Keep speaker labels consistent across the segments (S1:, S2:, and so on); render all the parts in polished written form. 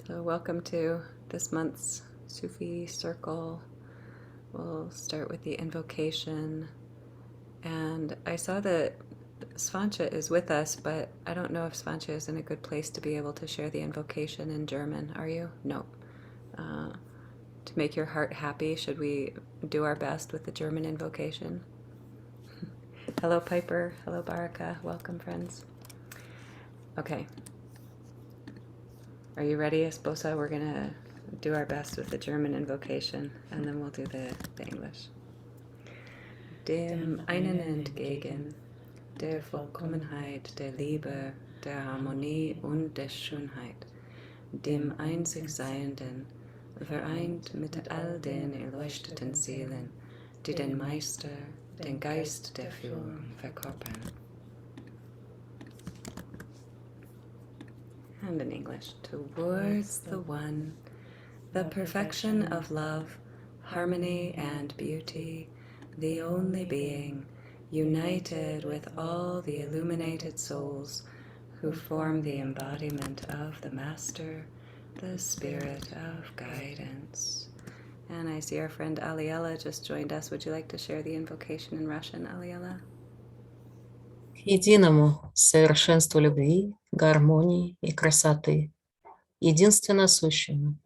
S1: So welcome to this month's Sufi Circle. We'll start with the invocation. And I saw that Svancha is with us, but I don't know if Svancha is in a good place to be able to share the invocation in German. Are you? No. To make your heart happy, should we do our best with the German invocation? Hello, Piper. Hello, Baraka. Welcome, friends. Okay. Are you ready, Esposa? We're going to do our best with the German invocation, and then we'll do the English. Dem einen entgegen, der Vollkommenheit, der Liebe, der Harmonie und der Schönheit, dem einzig Seienden, vereint mit all den erleuchteten Seelen, die den Meister, den Geist der Führung verkörpern. And in English, towards the one, the perfection of love, harmony and beauty, the only being, united with all the illuminated souls who form the embodiment of the Master, the Spirit of Guidance. And I see our friend Aliella just joined us. Would you like to share the invocation in Russian, Aliella?
S2: К единому совершенству любви, гармонии и красоты, единственно сущему,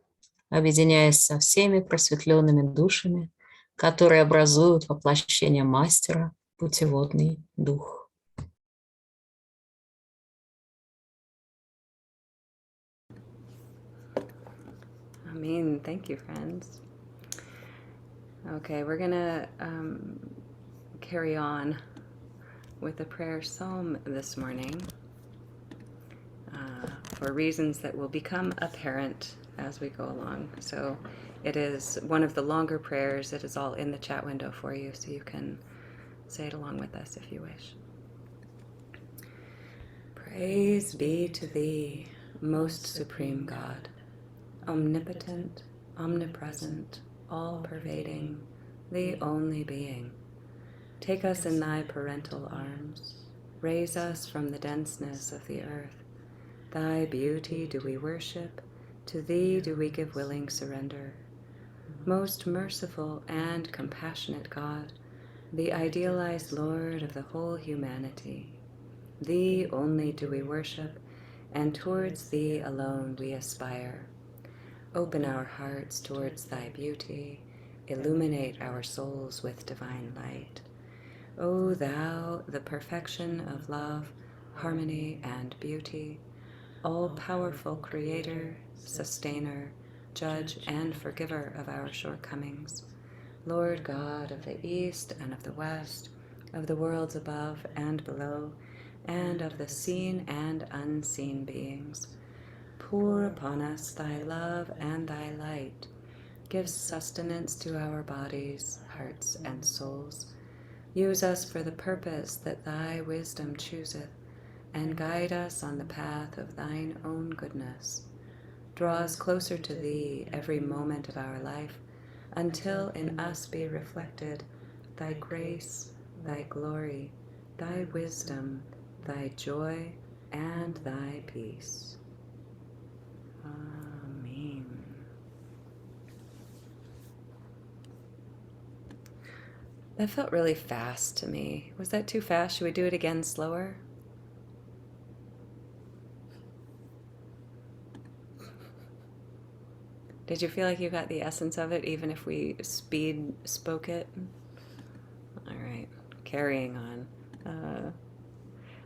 S2: объединяясь со всеми просветленными душами, которые образуют воплощение Мастера, путеводный дух.
S1: Amen. Thank you, friends. Okay, we're going to carry on with the prayer psalm this morning for reasons that will become apparent as we go along. So it is one of the longer prayers. It is all in the chat window for you, so you can say it along with us if you wish. Praise be to thee, most supreme God, omnipotent, omnipresent, all-pervading, the only being. Take us in thy parental arms. Raise us from the denseness of the earth. Thy beauty do we worship, to thee do we give willing surrender. Most merciful and compassionate God, the idealized Lord of the whole humanity, thee only do we worship, and towards thee alone we aspire. Open our hearts towards thy beauty, illuminate our souls with divine light. O thou, the perfection of love, harmony, and beauty, all-powerful creator, sustainer, judge, and forgiver of our shortcomings, Lord God of the east and of the west, of the worlds above and below, and of the seen and unseen beings, pour upon us thy love and thy light. Give sustenance to our bodies, hearts, and souls. Use us for the purpose that thy wisdom chooseth, and guide us on the path of thine own goodness. Draw us closer to thee every moment of our life, until in us be reflected thy grace, thy glory, thy wisdom, thy joy, and thy peace. Amen. That felt really fast to me. Was that too fast? Should we do it again slower? Did you feel like you got the essence of it, even if we speed spoke it? All right, carrying on.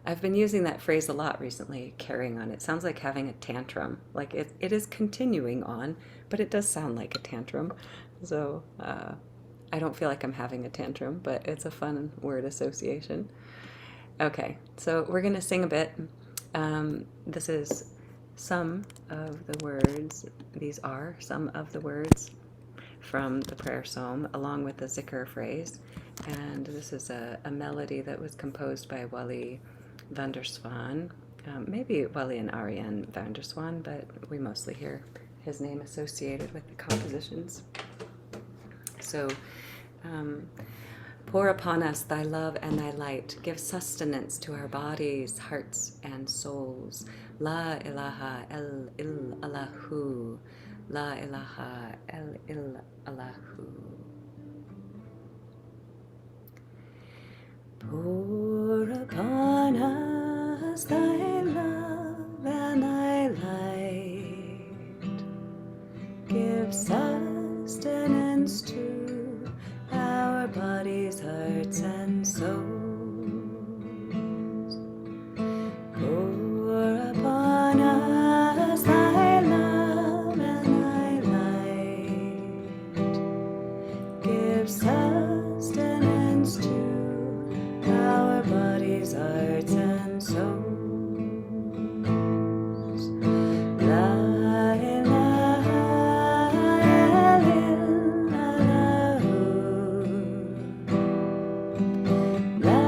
S1: I've been using that phrase a lot recently, carrying on. It sounds like having a tantrum. Like it is continuing on, but it does sound like a tantrum. So I don't feel like I'm having a tantrum, but it's a fun word association. Okay, so we're going to sing a bit. This is some of the words. These are some of the words from the prayer psalm, along with the zikr phrase. And this is a melody that was composed by Wally van der Zwaan. Maybe Wally and Ariane van der Zwaan, but we mostly hear his name associated with the compositions. So Pour upon us thy love and thy light. Give sustenance to our bodies, hearts, and souls. La ilaha el Allahu. La ilaha el Allahu. Pour upon us thy love and thy light. Give sustenance to our bodies, hearts, and souls. Pour upon us thy love and thy light. Give sustenance to our bodies, hearts, and souls. La ilaha illallahu. La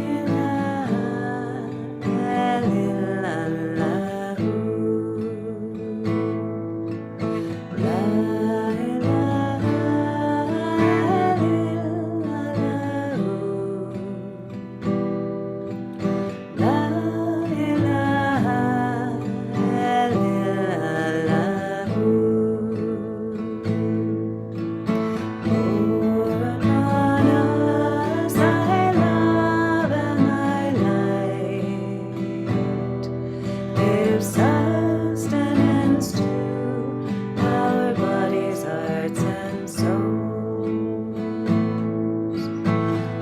S1: ilaha illallahu. La ilaha sustenance to our bodies, hearts, and souls.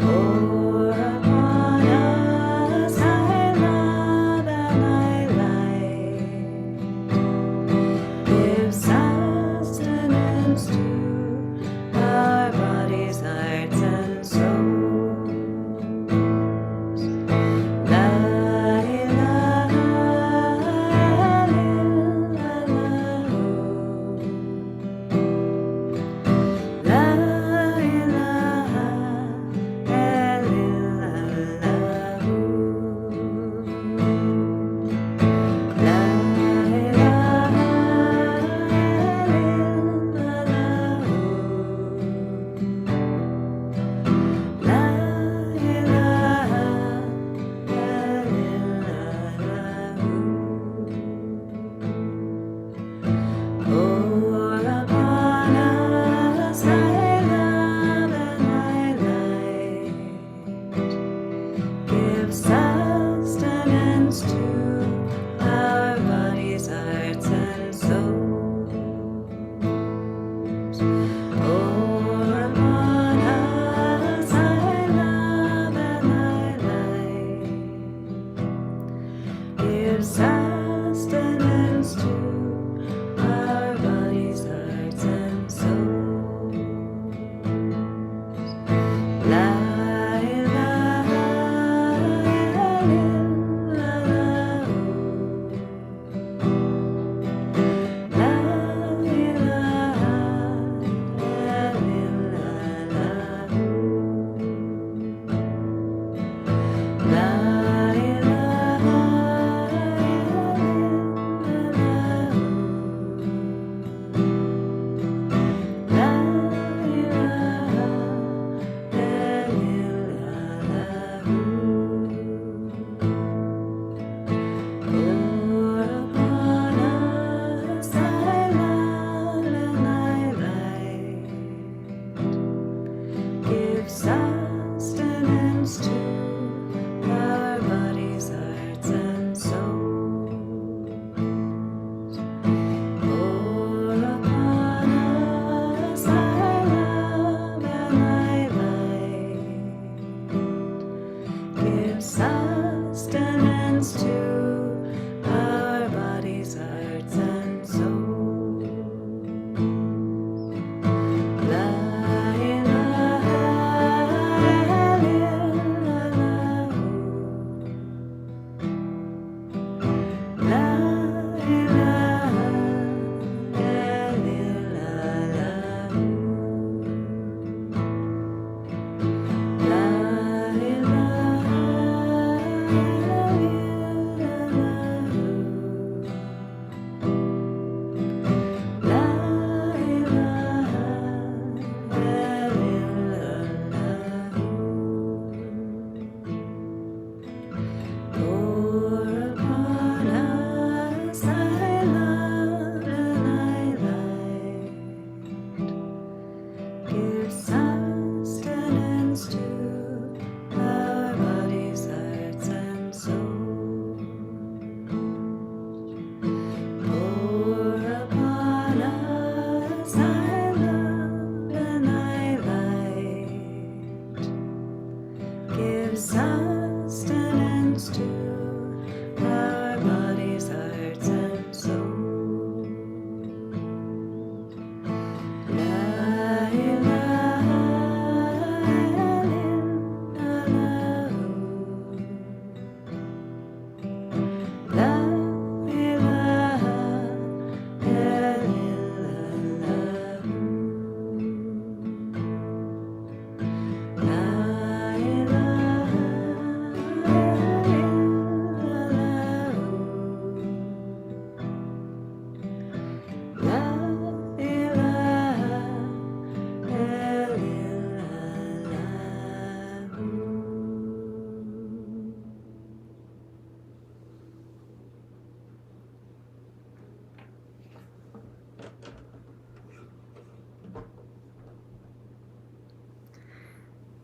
S1: Pour upon us thy love and thy light. Give sustenance to our bodies, hearts, and souls. La ilaha illallahu. La ilaha illallahu. La ilaha illallahu. La ilaha illallahu. Pour upon us thy love and thy light. Give sustenance to our bodies, hearts, and souls. Pour upon us thy love and thy light. Give sustenance to our bodies, hearts, and souls. La ilaha illallahu. La ilaha illallahu. La ilaha sustenance to our bodies, hearts, and souls. Pour upon us thy love and thy light. Give sustenance to our bodies, hearts, and souls. La ilaha illallahu. La ilaha illallahu. La ilaha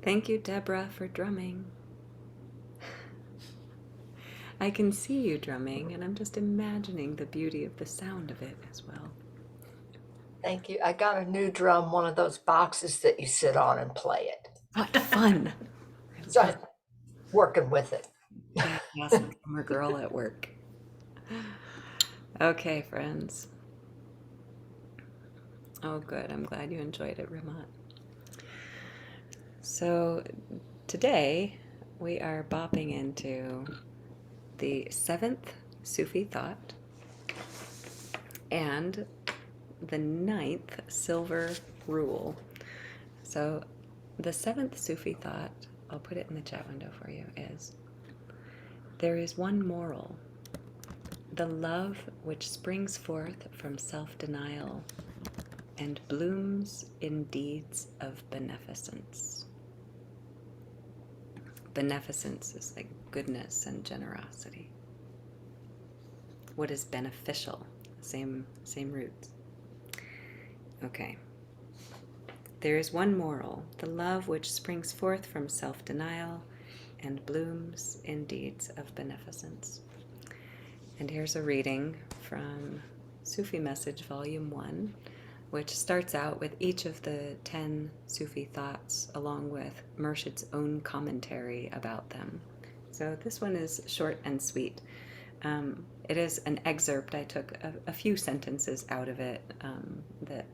S1: Thank you, Deborah, for drumming. I can see you drumming, and I'm just imagining the beauty of the sound of it as well.
S3: Thank you. I got a new drum, one of those boxes that you sit on and play it.
S1: What fun!
S3: So I'm working with it.
S1: Yeah, awesome drummer girl at work. Okay, friends. Oh, good. I'm glad you enjoyed it, Ramat. So today we are bopping into the 7th Sufi Thought and the 9th Silver Rule. So the 7th Sufi Thought, I'll put it in the chat window for you, is: there is one moral, the love which springs forth from self-denial and blooms in deeds of beneficence. Beneficence is like goodness and generosity. What is beneficial? Same roots. Okay. There is one moral, the love which springs forth from self-denial and blooms in deeds of beneficence. And here's a reading from Sufi Message, Volume 1, which starts out with each of the 10 Sufi thoughts along with Murshid's own commentary about them. So this one is short and sweet. It is an excerpt. I took a few sentences out of it that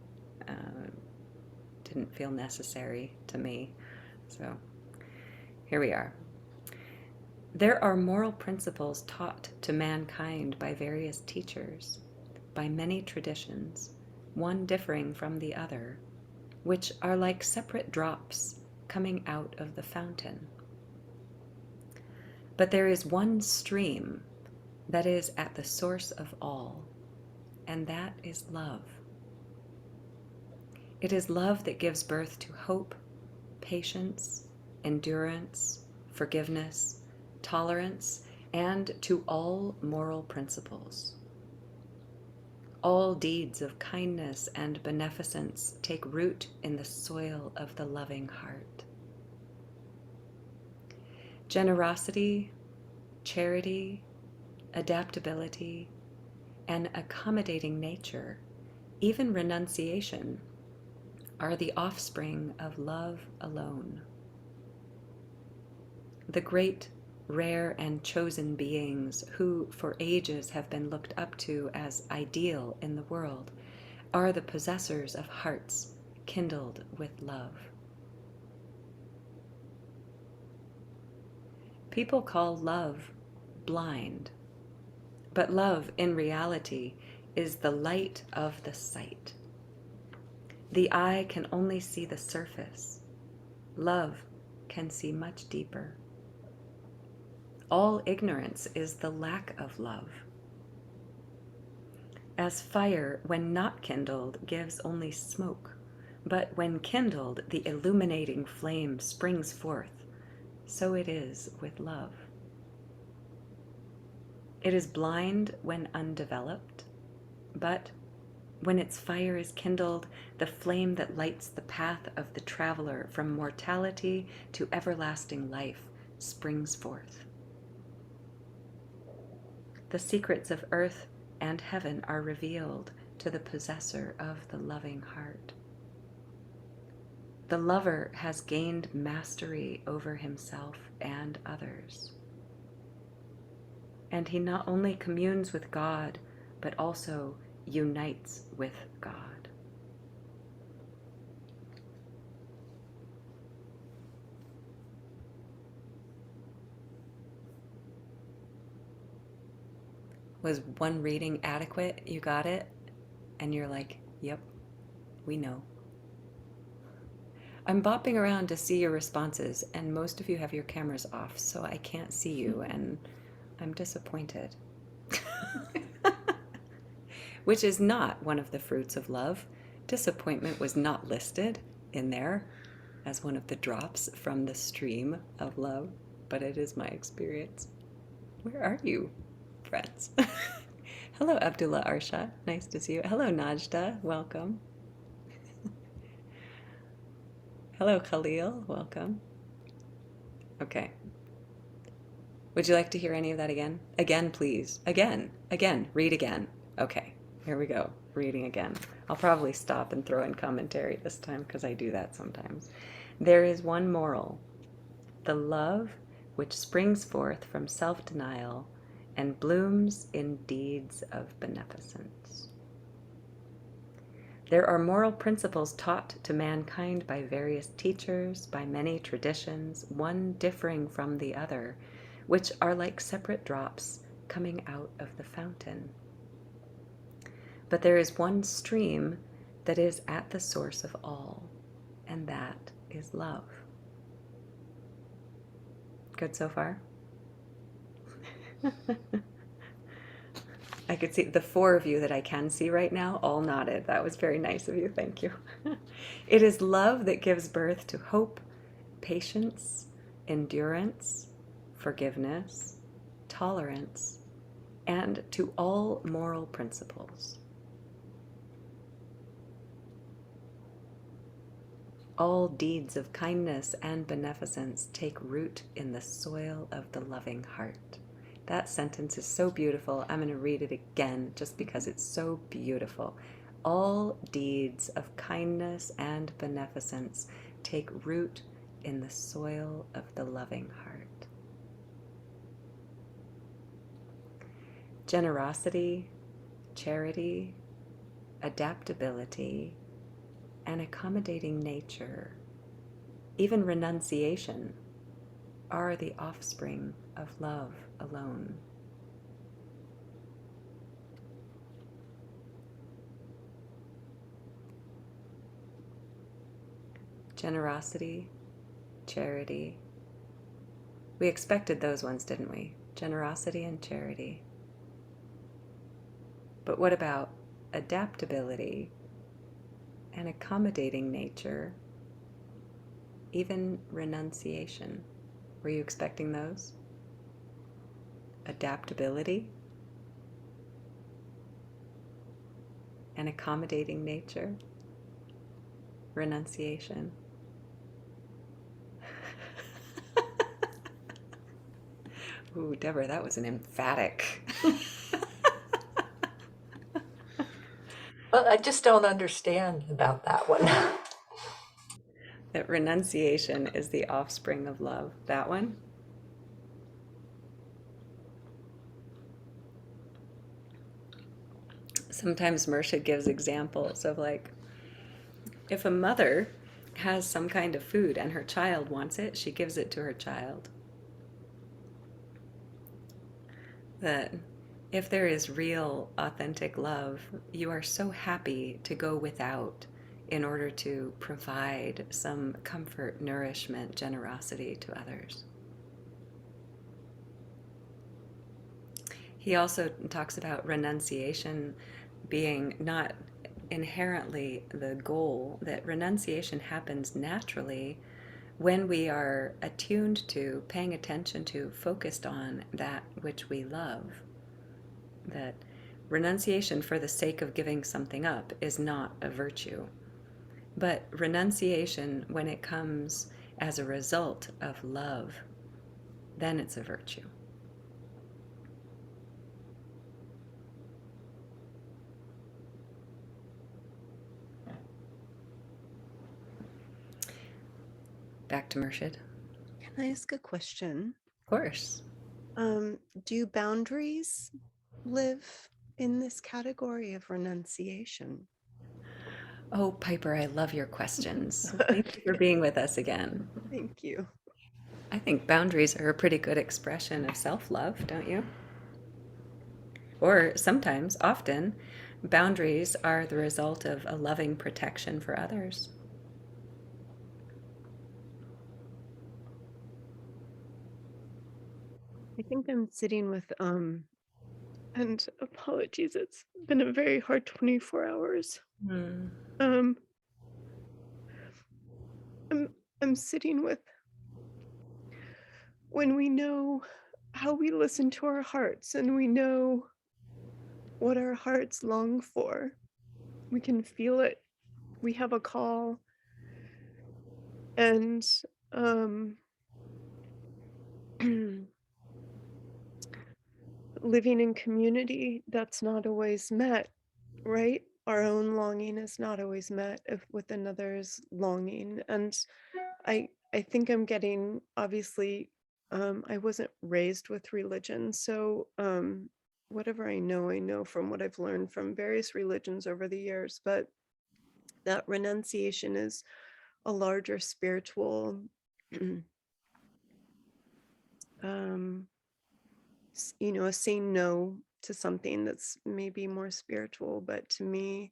S1: didn't feel necessary to me. So here we are. There are moral principles taught to mankind by various teachers, by many traditions, one differing from the other, which are like separate drops coming out of the fountain. But there is one stream that is at the source of all, and that is love. It is love that gives birth to hope, patience, endurance, forgiveness, tolerance, and to all moral principles. All deeds of kindness and beneficence take root in the soil of the loving heart. Generosity, charity, adaptability, an accommodating nature, even renunciation, are the offspring of love alone. The great, rare, and chosen beings who for ages have been looked up to as ideal in the world are the possessors of hearts kindled with love. People call love blind, but love in reality is the light of the sight. The eye can only see the surface. Love can see much deeper. All ignorance is the lack of love. As fire, when not kindled, gives only smoke, but when kindled, the illuminating flame springs forth, so it is with love. It is blind when undeveloped, but when its fire is kindled, the flame that lights the path of the traveler from mortality to everlasting life springs forth. The secrets of earth and heaven are revealed to the possessor of the loving heart. The lover has gained mastery over himself and others. And he not only communes with God, but also unites with God. Was one reading adequate? You got it? And you're like, yep, we know. I'm bopping around to see your responses, and most of you have your cameras off, so I can't see you, and I'm disappointed. Which is not one of the fruits of love. Disappointment was not listed in there as one of the drops from the stream of love, but it is my experience. Where are you, friends? Hello, Abdullah Arsha. Nice to see you. Hello, Najda. Welcome. Hello, Khalil. Welcome. Okay. Would you like to hear any of that again? Again, please. Again. Again. Read again. Okay. Here we go. Reading again. I'll probably stop and throw in commentary this time because I do that sometimes. There is one moral: the love which springs forth from self-denial and blooms in deeds of beneficence. There are moral principles taught to mankind by various teachers, by many traditions, one differing from the other, which are like separate drops coming out of the fountain. But there is one stream that is at the source of all, and that is love. Good so far? I could see the four of you that I can see right now all nodded. That was very nice of you. Thank you. It is love that gives birth to hope, patience, endurance, forgiveness, tolerance, and to all moral principles. All deeds of kindness and beneficence take root in the soil of the loving heart. That sentence is so beautiful. I'm going to read it again just because it's so beautiful. All deeds of kindness and beneficence take root in the soil of the loving heart. Generosity, charity, adaptability, and accommodating nature, even renunciation, are the offspring of love alone. Generosity, charity. We expected those ones, didn't we? Generosity and charity. But what about adaptability and accommodating nature, even renunciation? Were you expecting those? Adaptability and accommodating nature, renunciation. Ooh, Deborah, that was an emphatic.
S3: Well, I just don't understand about that one.
S1: That renunciation is the offspring of love. That one? Sometimes Mersha gives examples of, like, if a mother has some kind of food and her child wants it, she gives it to her child. That if there is real, authentic love, you are so happy to go without in order to provide some comfort, nourishment, generosity to others. He also talks about renunciation being not inherently the goal, that renunciation happens naturally when we are attuned to, paying attention to, focused on that which we love. That renunciation for the sake of giving something up is not a virtue. But renunciation, when it comes as a result of love, then it's a virtue. Back to Murshid.
S4: Can I ask a question?
S1: Of course.
S4: Do boundaries live in this category of renunciation?
S1: Oh, Piper, I love your questions. Thank you for being with us again.
S4: Thank you.
S1: I think boundaries are a pretty good expression of self-love, don't you? Or sometimes, often, boundaries are the result of a loving protection for others.
S4: I think I'm sitting with and apologies, it's been a very hard 24 hours. I'm sitting with when we know how we listen to our hearts and we know what our hearts long for. We can feel it. We have a call. And living in community, that's not always met, right? Our own longing is not always met with another's longing. And I think I'm getting, obviously, I wasn't raised with religion. So whatever I know from what I've learned from various religions over the years, but that renunciation is a larger spiritual a saying no to something that's maybe more spiritual. But to me,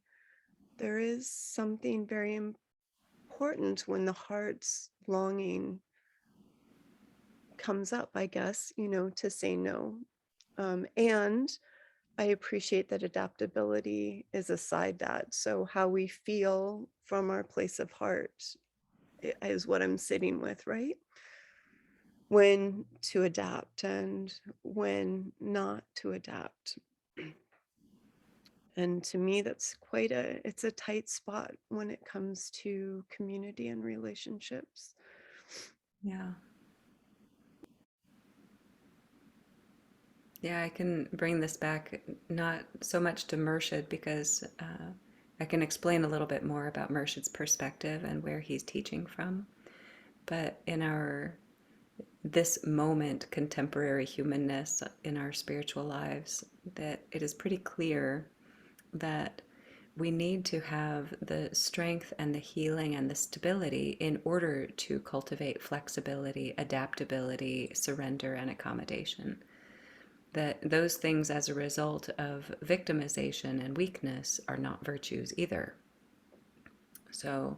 S4: there is something very important when the heart's longing comes up, I guess, to say no. And I appreciate that adaptability is aside that. So how we feel from our place of heart is what I'm sitting with, right? When to adapt and when not to adapt. And to me, that's it's a tight spot when it comes to community and relationships.
S1: Yeah. Yeah, I can bring this back not so much to Murshid because I can explain a little bit more about Murshid's perspective and where he's teaching from. But in this moment, contemporary humanness in our spiritual lives, that it is pretty clear that we need to have the strength and the healing and the stability in order to cultivate flexibility, adaptability, surrender, and accommodation. That those things, as a result of victimization and weakness, are not virtues either. So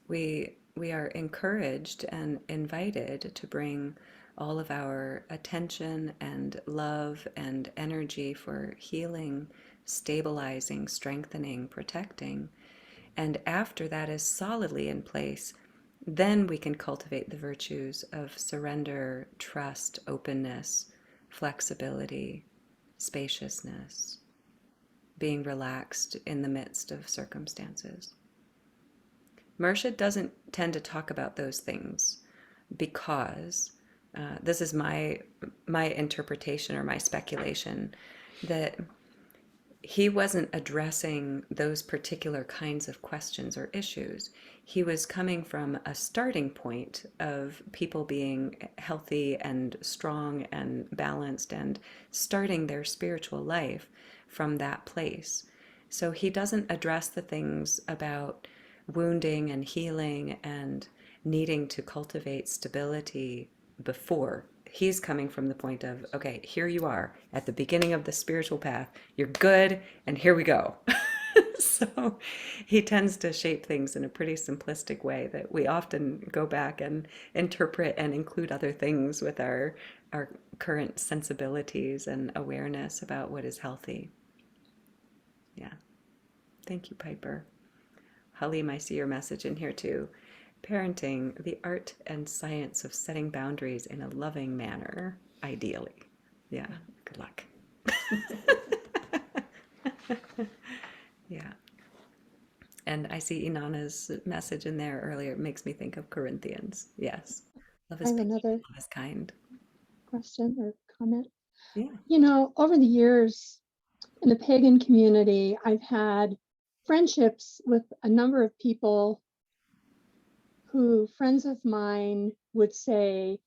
S1: we are encouraged and invited to bring all of our attention and love and energy for healing, stabilizing, strengthening, protecting. And after that is solidly in place, then we can cultivate the virtues of surrender, trust, openness, flexibility, spaciousness, being relaxed in the midst of circumstances. Murshid doesn't tend to talk about those things because this is my interpretation or my speculation, that he wasn't addressing those particular kinds of questions or issues. He was coming from a starting point of people being healthy and strong and balanced and starting their spiritual life from that place. So he doesn't address the things about wounding and healing and needing to cultivate stability before. He's coming from the point of, okay, here you are at the beginning of the spiritual path. You're good, and here we go. So he tends to shape things in a pretty simplistic way that we often go back and interpret and include other things with our current sensibilities and awareness about what is healthy. Yeah. Thank you, Piper. Halim, I see your message in here too. Parenting, the art and science of setting boundaries in a loving manner, ideally. Yeah, good luck. Yeah. And I see Inanna's message in there earlier. It makes me think of Corinthians. Yes. Love
S5: I
S1: is
S5: have
S1: patient,
S5: another
S1: love is kind.
S5: question or comment.
S1: Yeah.
S5: Over the years in the pagan community, I've had friendships with a number of people who friends of mine would say,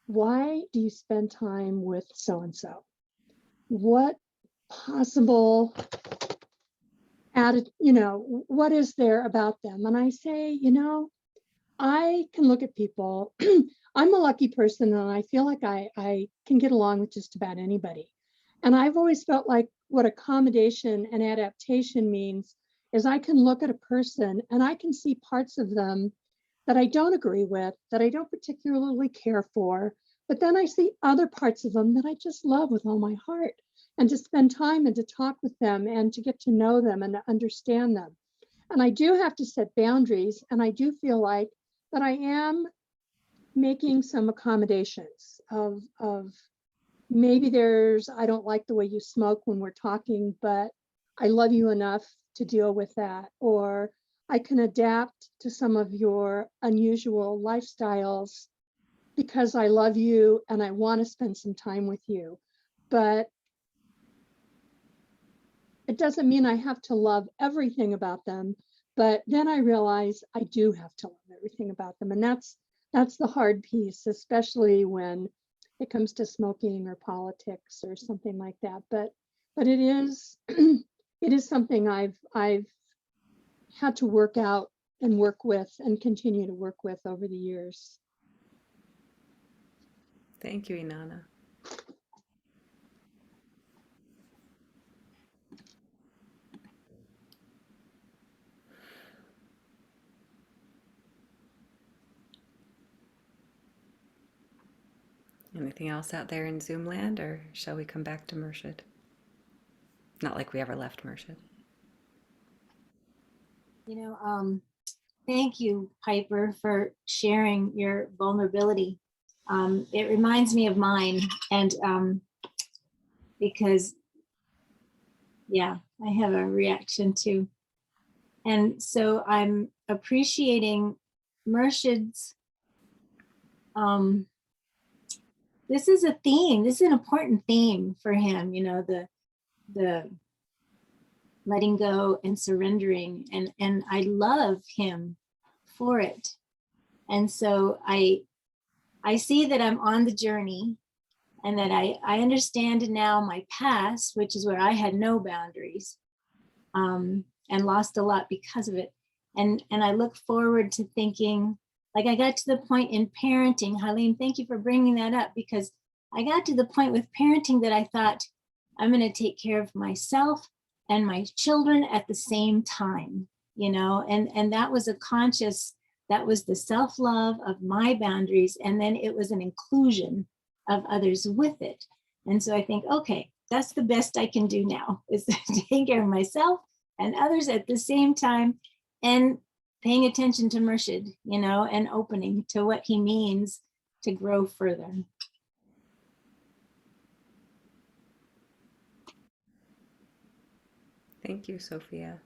S5: why do you spend time with so-and-so? What possible added, what is there about them? And I say, I can look at people. I'm a lucky person and I feel like I can get along with just about anybody. And I've always felt like what accommodation and adaptation means is I can look at a person and I can see parts of them that I don't agree with, that I don't particularly care for, but then I see other parts of them that I just love with all my heart, and to spend time and to talk with them and to get to know them and to understand them. And I do have to set boundaries, and I do feel like that I am making some accommodations of maybe I don't like the way you smoke when we're talking, but I love you enough to deal with that. Or I can adapt to some of your unusual lifestyles because I love you and I want to spend some time with you. But it doesn't mean I have to love everything about them. But then I realize I do have to love everything about them. And that's the hard piece, especially when it comes to smoking or politics or something like that. But it is it is something I've had to work out and work with and continue to work with over the years.
S1: Thank you, Inanna. Anything else out there in Zoom land, or shall we come back to Murshid? Not like we ever left Murshid.
S6: Thank you, Piper, for sharing your vulnerability. It reminds me of mine, and because, yeah, I have a reaction too. And so I'm appreciating Murshid's, this is a theme, this is an important theme for him, the letting go and surrendering, and I love him for it. And so I see that I'm on the journey, and that I understand now my past, which is where I had no boundaries, and lost a lot because of it. And I look forward to thinking, like I got to the point in parenting, Helene, thank you for bringing that up, because I got to the point with parenting that I thought, I'm going to take care of myself and my children at the same time, and that was a conscious, that was the self-love of my boundaries. And then it was an inclusion of others with it. And so I think, okay, that's the best I can do now, is taking care of myself and others at the same time, and paying attention to Murshid, and opening to what he means to grow further.
S1: Thank you, Sophia.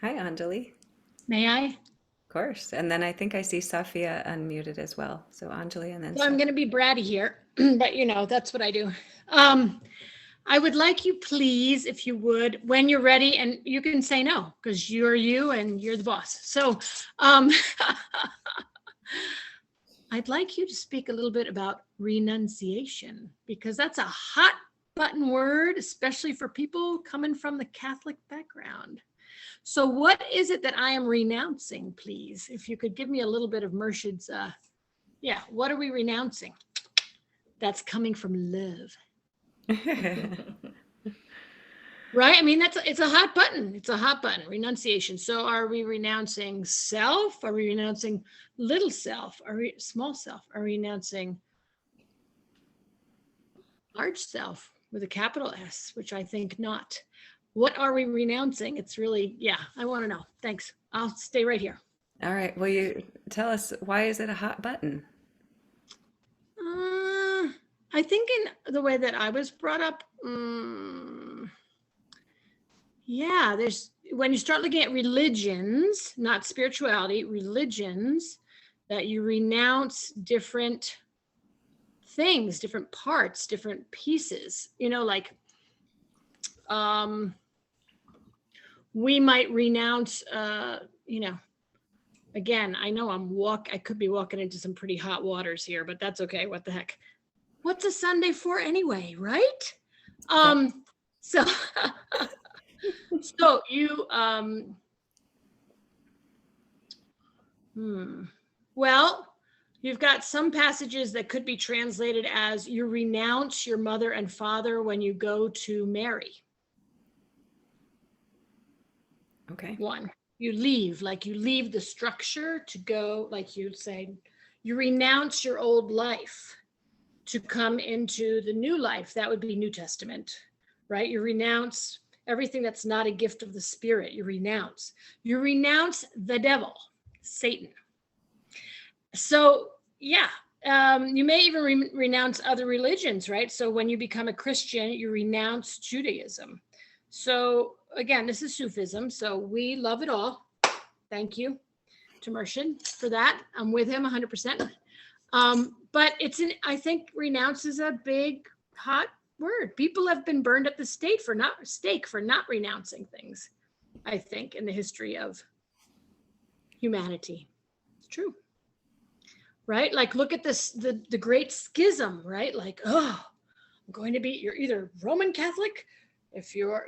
S1: Hi, Anjali.
S7: May I?
S1: Of course. And then I think I see Safia unmuted as well. So Anjali and then
S7: So I'm going to be bratty here, but that's what I do. I would like you, please, if you would, when you're ready, and you can say no, because you're you and you're the boss. So I'd like you to speak a little bit about renunciation, because that's a hot button word, especially for people coming from the Catholic background. So what is it that I am renouncing, please? If you could give me a little bit of Murshid's, what are we renouncing? That's coming from love. Right? I mean, it's a hot button. It's a hot button, renunciation. So are we renouncing self? Are we renouncing little self? Are we small self? Are we renouncing large self with a capital S, which I think not. What are we renouncing? It's really, I want to know. Thanks. I'll stay right here.
S1: All right. Will you tell us, why is it a hot button?
S7: I think in the way that I was brought up, there's, when you start looking at religions, not spirituality, religions, that you renounce different things, different parts, different pieces, like we might renounce, again, I know I could be walking into some pretty hot waters here, but that's okay. What the heck? What's a Sunday for anyway, right? So you, well, you've got some passages that could be translated as you renounce your mother and father when you go to marry.
S1: Okay.
S7: One, you leave the structure to go, like you say, you renounce your old life to come into the new life. That would be New Testament, right? You renounce everything that's not a gift of the Spirit. You renounce the devil, Satan. So you may even renounce other religions, right? So when you become a Christian, you renounce Judaism. So again, this is Sufism. So we love it all. Thank you to Mershid for that. I'm with him 100%. But I think renounce is a big, hot word. People have been burned at the stake for not renouncing things, I think, in the history of humanity. It's true. Right? Like, look at this, the great schism, right? Like, oh, I'm going to be, you're either Roman Catholic, if you're,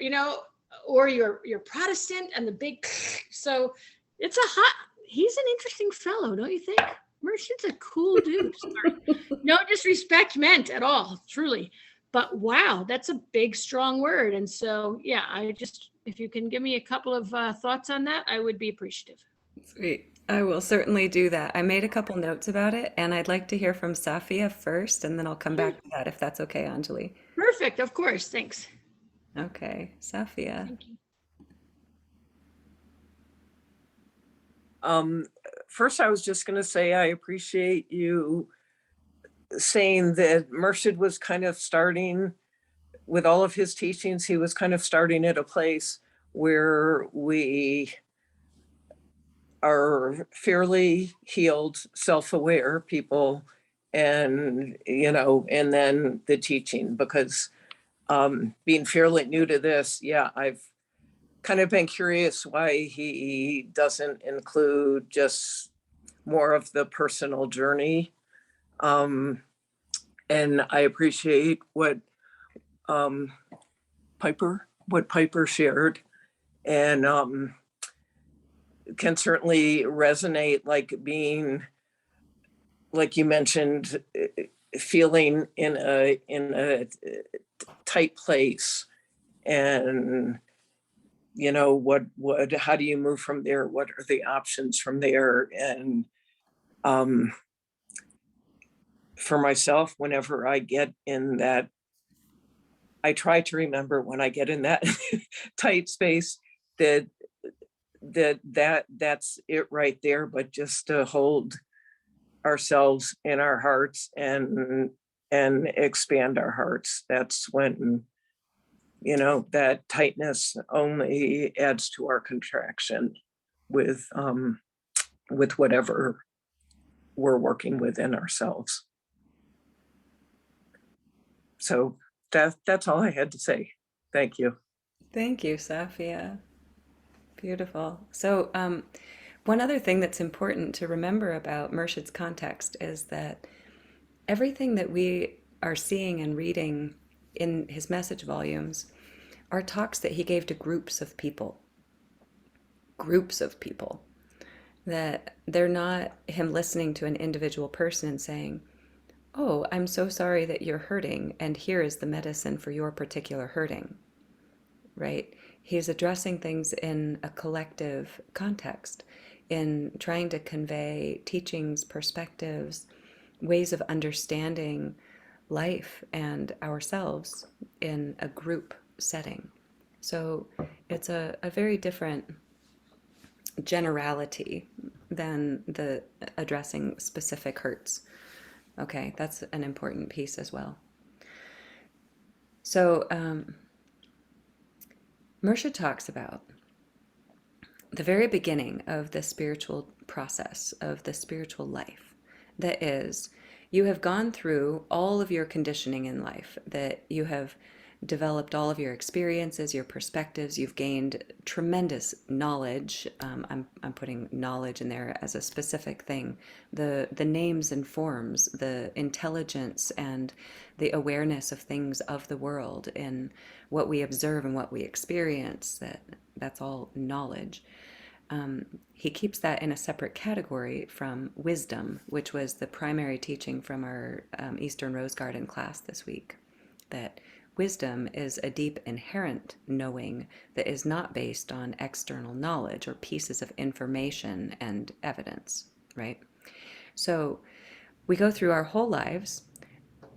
S7: or you're Protestant, and the big, so he's an interesting fellow, don't you think? Merchant's a cool dude. No disrespect meant at all, truly. But wow, that's a big, strong word. And so, yeah, if you can give me a couple of thoughts on that, I would be appreciative.
S1: Sweet. I will certainly do that. I made a couple notes about it, and I'd like to hear from Safia first, and then I'll come back to that if that's okay, Anjali.
S7: Perfect. Of course. Thanks.
S1: Okay, Safia.
S7: Thank you.
S8: First, I was just going to say I appreciate you saying that Mershid was kind of starting with all of his teachings. He was kind of starting at a place where we are fairly healed, self-aware people, and and then the teaching, because being fairly new to this, I've kind of been curious why he doesn't include just more of the personal journey. And I appreciate what Piper shared, and can certainly resonate, like being, like you mentioned, feeling in a tight place, and how do you move from there? What are the options from there? And for myself, whenever I get in that, I try to remember when I get in that tight space that's it right there, but just to hold ourselves in our hearts and expand our hearts. That's when that tightness only adds to our contraction with whatever we're working within ourselves. So that's all I had to say. Thank you.
S1: Thank you, Safia. Beautiful. So one other thing that's important to remember about Mershid's context is that everything that we are seeing and reading in his message volumes are talks that he gave to groups of people. That they're not him listening to an individual person and saying, oh, I'm so sorry that you're hurting, and here is the medicine for your particular hurting, right? He's addressing things in a collective context, in trying to convey teachings, perspectives, ways of understanding life and ourselves in a group setting. So it's a very different generality than the addressing specific hurts. Okay, that's an important piece as well. So Mershid talks about the very beginning of the spiritual process, of the spiritual life. That is, you have gone through all of your conditioning in life, that you have developed all of your experiences, your perspectives, you've gained tremendous knowledge. I'm putting knowledge in there as a specific thing. The names and forms, the intelligence and the awareness of things of the world, and what we observe and what we experience, that's all knowledge. He keeps that in a separate category from wisdom, which was the primary teaching from our Eastern Rose Garden class this week, that wisdom is a deep inherent knowing that is not based on external knowledge or pieces of information and evidence, right? So we go through our whole lives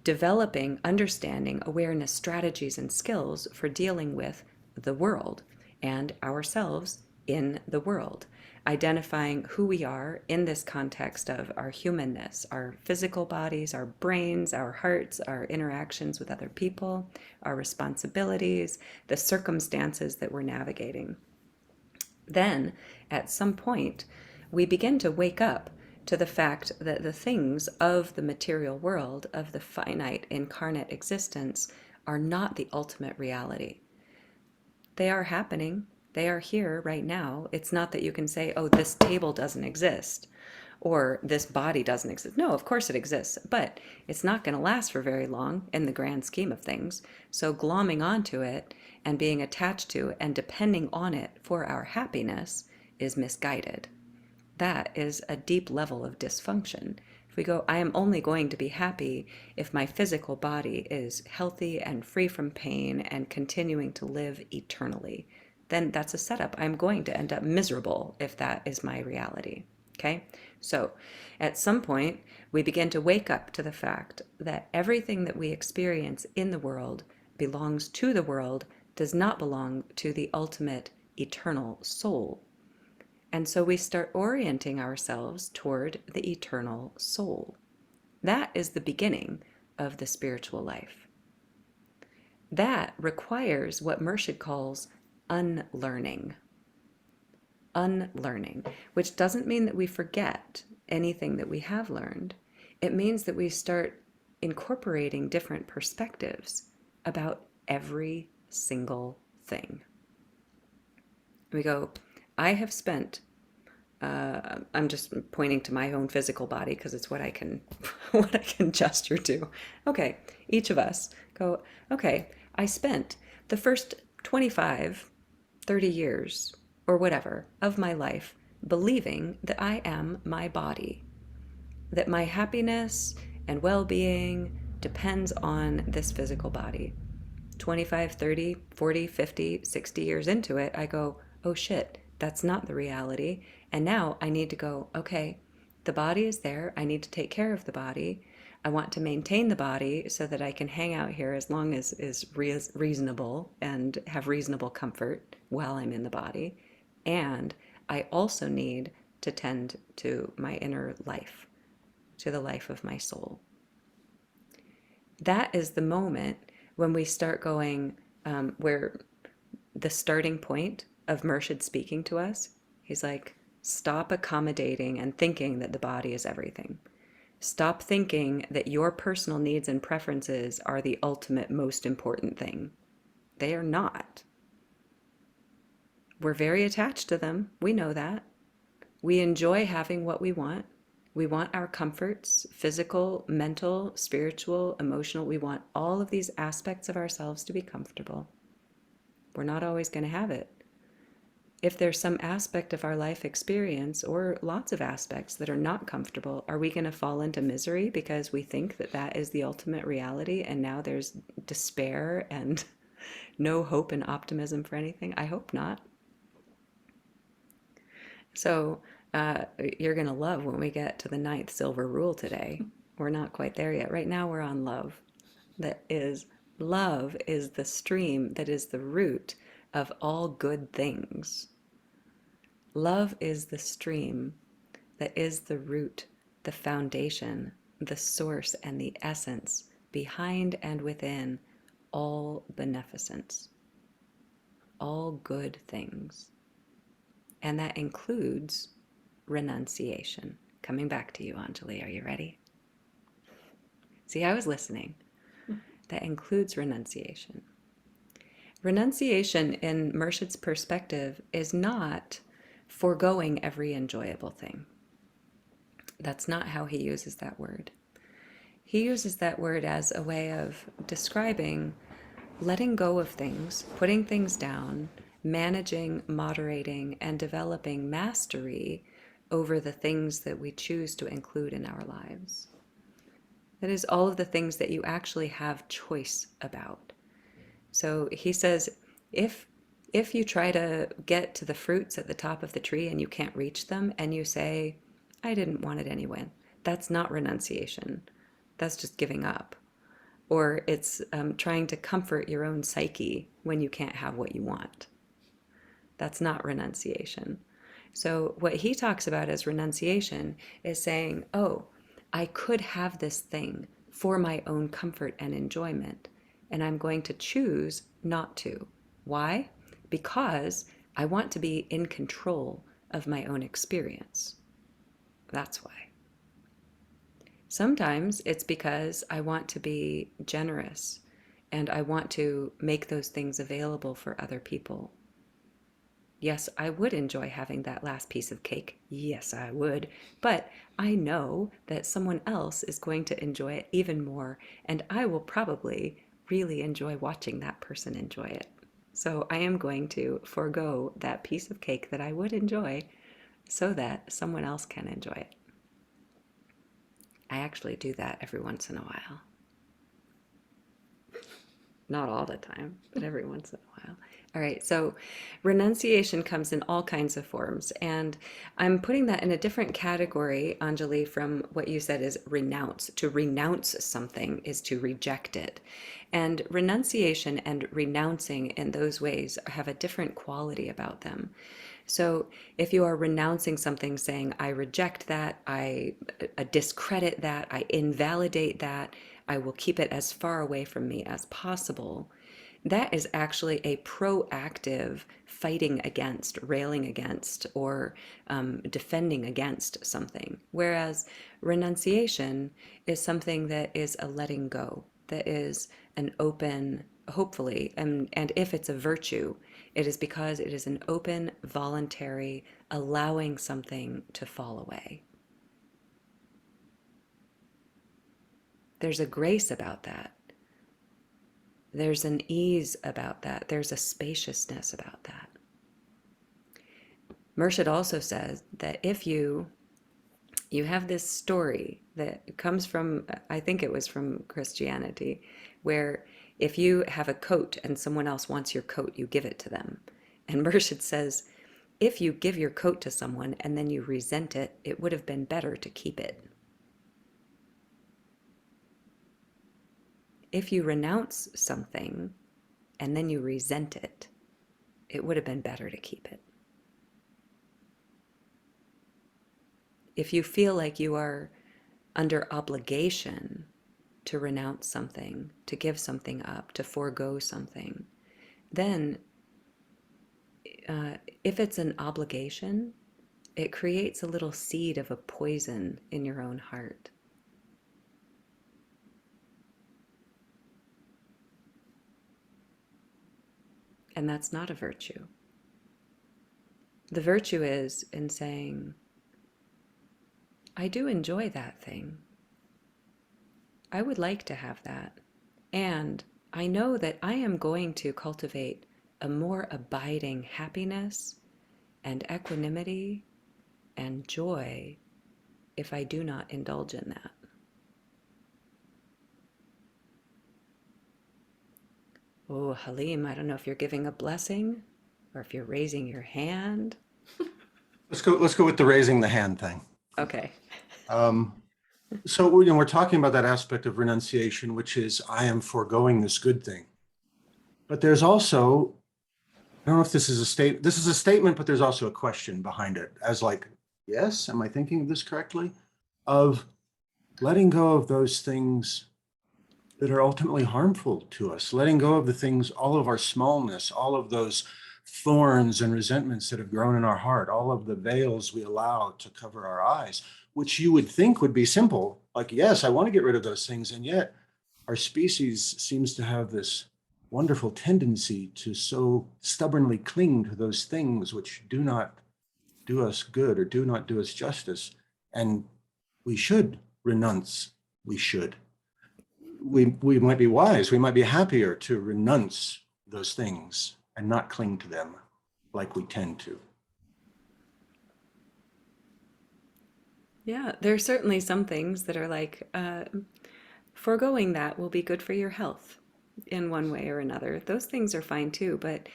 S1: developing, understanding, awareness, strategies, and skills for dealing with the world and ourselves in the world, identifying who we are in this context of our humanness, our physical bodies, our brains, our hearts, our interactions with other people, our responsibilities, the circumstances that we're navigating. Then, at some point, we begin to wake up to the fact that the things of the material world, of the finite incarnate existence, are not the ultimate reality. They are happening. They are here right now. It's not that you can say, oh, this table doesn't exist or this body doesn't exist. No, of course it exists, but it's not going to last for very long in the grand scheme of things. So glomming onto it and being attached to and depending on it for our happiness is misguided. That is a deep level of dysfunction. If we go, I am only going to be happy if my physical body is healthy and free from pain and continuing to live eternally, then that's a setup. I'm going to end up miserable if that is my reality. Okay? So at some point, we begin to wake up to the fact that everything that we experience in the world belongs to the world, does not belong to the ultimate eternal soul. And so we start orienting ourselves toward the eternal soul. That is the beginning of the spiritual life. That requires what Murshid calls unlearning. Unlearning, which doesn't mean that we forget anything that we have learned. It means that we start incorporating different perspectives about every single thing. We go, I have spent, I'm just pointing to my own physical body because it's what I can, what I can gesture to. Okay, each of us go, okay, I spent the first 25, 30 years or whatever of my life believing that I am my body, that my happiness and well-being depends on this physical body. 25, 30, 40, 50, 60 years into it, I go, oh shit, that's not the reality. And now I need to go, okay, the body is there. I need to take care of the body. I want to maintain the body so that I can hang out here as long as is reasonable and have reasonable comfort while I'm in the body. And I also need to tend to my inner life, to the life of my soul. That is the moment when we start going, where the starting point of Murshid speaking to us, he's like, stop accommodating and thinking that the body is everything. Stop thinking that your personal needs and preferences are the ultimate most important thing. They are not. We're very attached to them. We know that. We enjoy having what we want. We want our comforts, physical, mental, spiritual, emotional. We want all of these aspects of ourselves to be comfortable. We're not always going to have it. If there's some aspect of our life experience or lots of aspects that are not comfortable, are we going to fall into misery because we think that that is the ultimate reality and now there's despair and no hope and optimism for anything? I hope not. So you're going to love when we get to the 9th silver rule today. We're not quite there yet. Right now we're on love. Love is the stream that is the root of all good things. Love is the stream that is the root, the foundation, the source, and the essence behind and within all beneficence, all good things. And that includes renunciation. Coming back to you, Anjali, are you ready? See, I was listening. That includes renunciation. Renunciation, in Murshid's perspective, is not foregoing every enjoyable thing. That's not how he uses that word. He uses that word as a way of describing letting go of things, putting things down, managing, moderating, and developing mastery over the things that we choose to include in our lives. That is all of the things that you actually have choice about. So he says, if you try to get to the fruits at the top of the tree and you can't reach them and you say, I didn't want it anyway, that's not renunciation. That's just giving up. Or it's trying to comfort your own psyche when you can't have what you want. That's not renunciation. So what he talks about as renunciation is saying, oh, I could have this thing for my own comfort and enjoyment, and I'm going to choose not to. Why? Because I want to be in control of my own experience. That's why. Sometimes it's because I want to be generous and I want to make those things available for other people. Yes, I would enjoy having that last piece of cake. Yes, I would. But I know that someone else is going to enjoy it even more, and I will probably really enjoy watching that person enjoy it. So I am going to forego that piece of cake that I would enjoy so that someone else can enjoy it. I actually do that every once in a while. Not all the time, but every once in a while. All right, so renunciation comes in all kinds of forms, and I'm putting that in a different category, Anjali, from what you said is renounce. To renounce something is to reject it. And renunciation and renouncing in those ways have a different quality about them. So if you are renouncing something, saying, I reject that, I discredit that, I invalidate that, I will keep it as far away from me as possible, that is actually a proactive fighting against, railing against, or defending against something. Whereas renunciation is something that is a letting go, that is an open, hopefully, and if it's a virtue, it is because it is an open, voluntary, allowing something to fall away. There's a grace about that. There's an ease about that. There's a spaciousness about that. Murshid also says that if you have this story that comes from, I think it was from Christianity, where if you have a coat and someone else wants your coat, you give it to them. And Murshid says, if you give your coat to someone and then you resent it, it would have been better to keep it. If you renounce something and then you resent it, it would have been better to keep it. If you feel like you are under obligation to renounce something, to give something up, to forego something, then if it's an obligation, it creates a little seed of a poison in your own heart. And that's not a virtue. The virtue is in saying, I do enjoy that thing. I would like to have that. And I know that I am going to cultivate a more abiding happiness and equanimity and joy if I do not indulge in that. Oh, Halim, I don't know if you're giving a blessing or if you're raising your hand.
S9: Let's go with the raising the hand thing.
S1: Okay.
S9: So we're talking about that aspect of renunciation, which is I am foregoing this good thing. But there's also, I don't know if this is a statement, but there's also a question behind it, as like, yes, am I thinking of this correctly? Of letting go of those things that are ultimately harmful to us, letting go of the things, all of our smallness, all of those thorns and resentments that have grown in our heart, all of the veils we allow to cover our eyes, which you would think would be simple. Like, yes, I want to get rid of those things. And yet our species seems to have this wonderful tendency to so stubbornly cling to those things which do not do us good or do not do us justice. And we should renounce. We should. We might be wise. We might be happier to renounce those things and not cling to them like we tend to.
S1: Yeah, there are certainly some things that are like, foregoing that will be good for your health in one way or another. Those things are fine too, but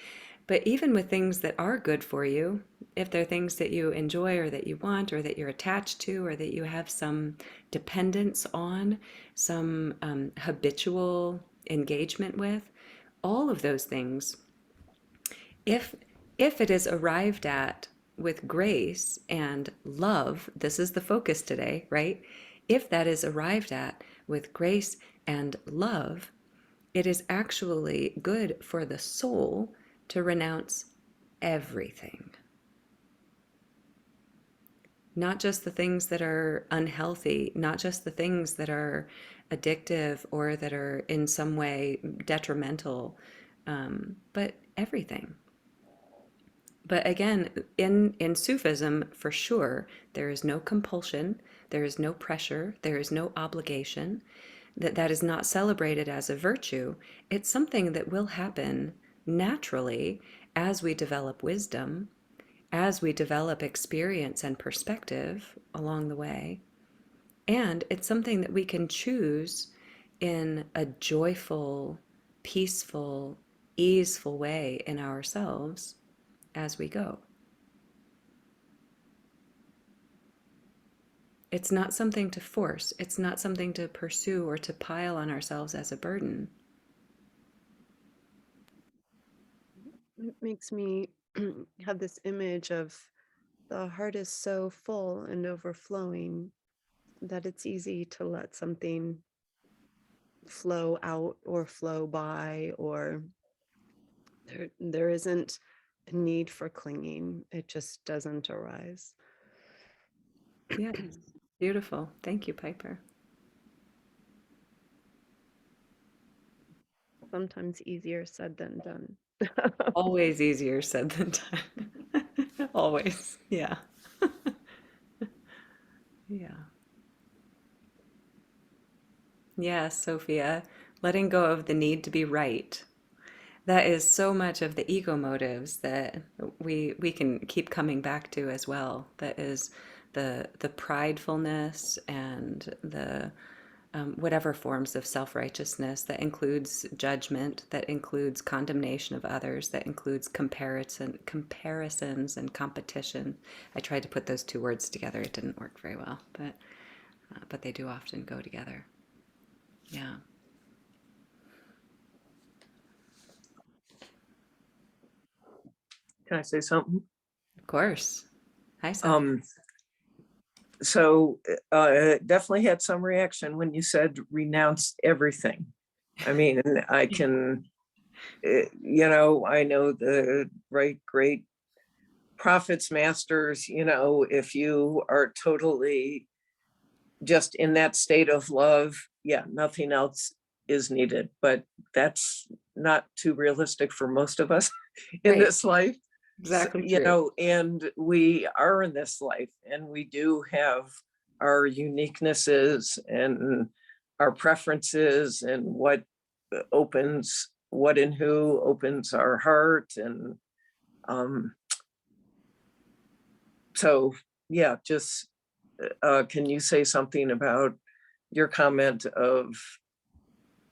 S1: even with things that are good for you, if they're things that you enjoy or that you want or that you're attached to or that you have some dependence on, some habitual engagement with, all of those things, if it is arrived at with grace and love, this is the focus today, right? If that is arrived at with grace and love, it is actually good for the soul to renounce everything. Not just the things that are unhealthy, not just the things that are addictive or that are in some way detrimental, but everything. But again, in Sufism, for sure, there is no compulsion, there is no pressure, there is no obligation. That is not celebrated as a virtue. It's something that will happen naturally as we develop wisdom, as we develop experience and perspective along the way. And it's something that we can choose in a joyful, peaceful, easeful way in ourselves as we go. It's not something to force. It's not something to pursue or to pile on ourselves as a burden.
S4: It makes me have this image of the heart is so full and overflowing that it's easy to let something flow out or flow by, or there isn't a need for clinging. It just doesn't arise.
S1: Yes, beautiful. Thank you, Piper.
S4: Sometimes easier said than done.
S1: Always easier said than done. Always. Yeah. Yeah. Yes, Sophia, letting go of the need to be right. That is so much of the ego motives that we can keep coming back to as well. That is the pridefulness and the whatever forms of self-righteousness that includes judgment, that includes condemnation of others, that includes comparisons and competition. I tried to put those two words together. It didn't work very well, but they do often go together. Yeah.
S8: Can I say something?
S1: Of course. Hi, Sophie.
S8: So definitely had some reaction when you said renounce everything. I mean, I can, I know the great prophets, masters, if you are totally just in that state of love, yeah, nothing else is needed. But that's not too realistic for most of us in this life.
S1: Exactly
S8: true. And we are in this life and we do have our uniquenesses and our preferences and what and who opens our heart. And so, yeah, just can you say something about your comment of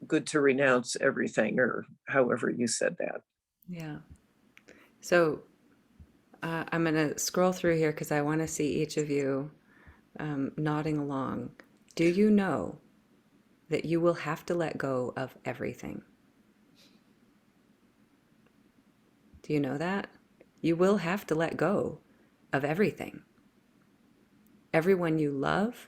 S8: good to renounce everything, or however you said that?
S1: Yeah. So I'm going to scroll through here because I want to see each of you nodding along. Do you know that you will have to let go of everything? Do you know that? You will have to let go of everything. Everyone you love,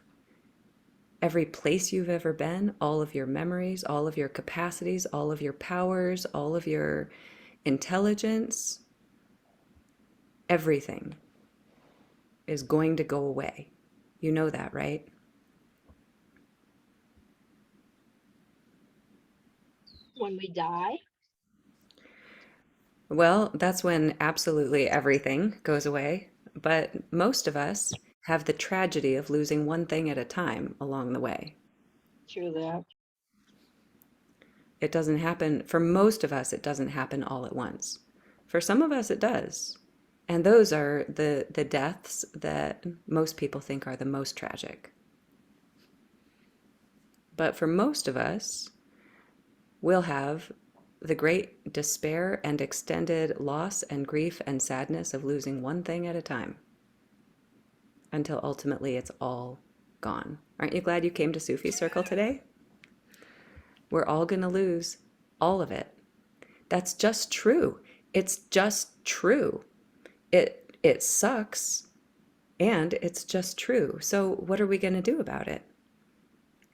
S1: every place you've ever been, all of your memories, all of your capacities, all of your powers, all of your intelligence, everything is going to go away. You know that, right?
S6: When we die?
S1: Well, that's when absolutely everything goes away. But most of us have the tragedy of losing one thing at a time along the way.
S6: True that.
S1: It doesn't happen, for most of us, it doesn't happen all at once. For some of us, it does. And those are the deaths that most people think are the most tragic. But for most of us, we'll have the great despair and extended loss and grief and sadness of losing one thing at a time until ultimately it's all gone. Aren't you glad you came to Sufi Circle today? We're all going to lose all of it. That's just true. It's just true. It sucks, and it's just true. So what are we going to do about it?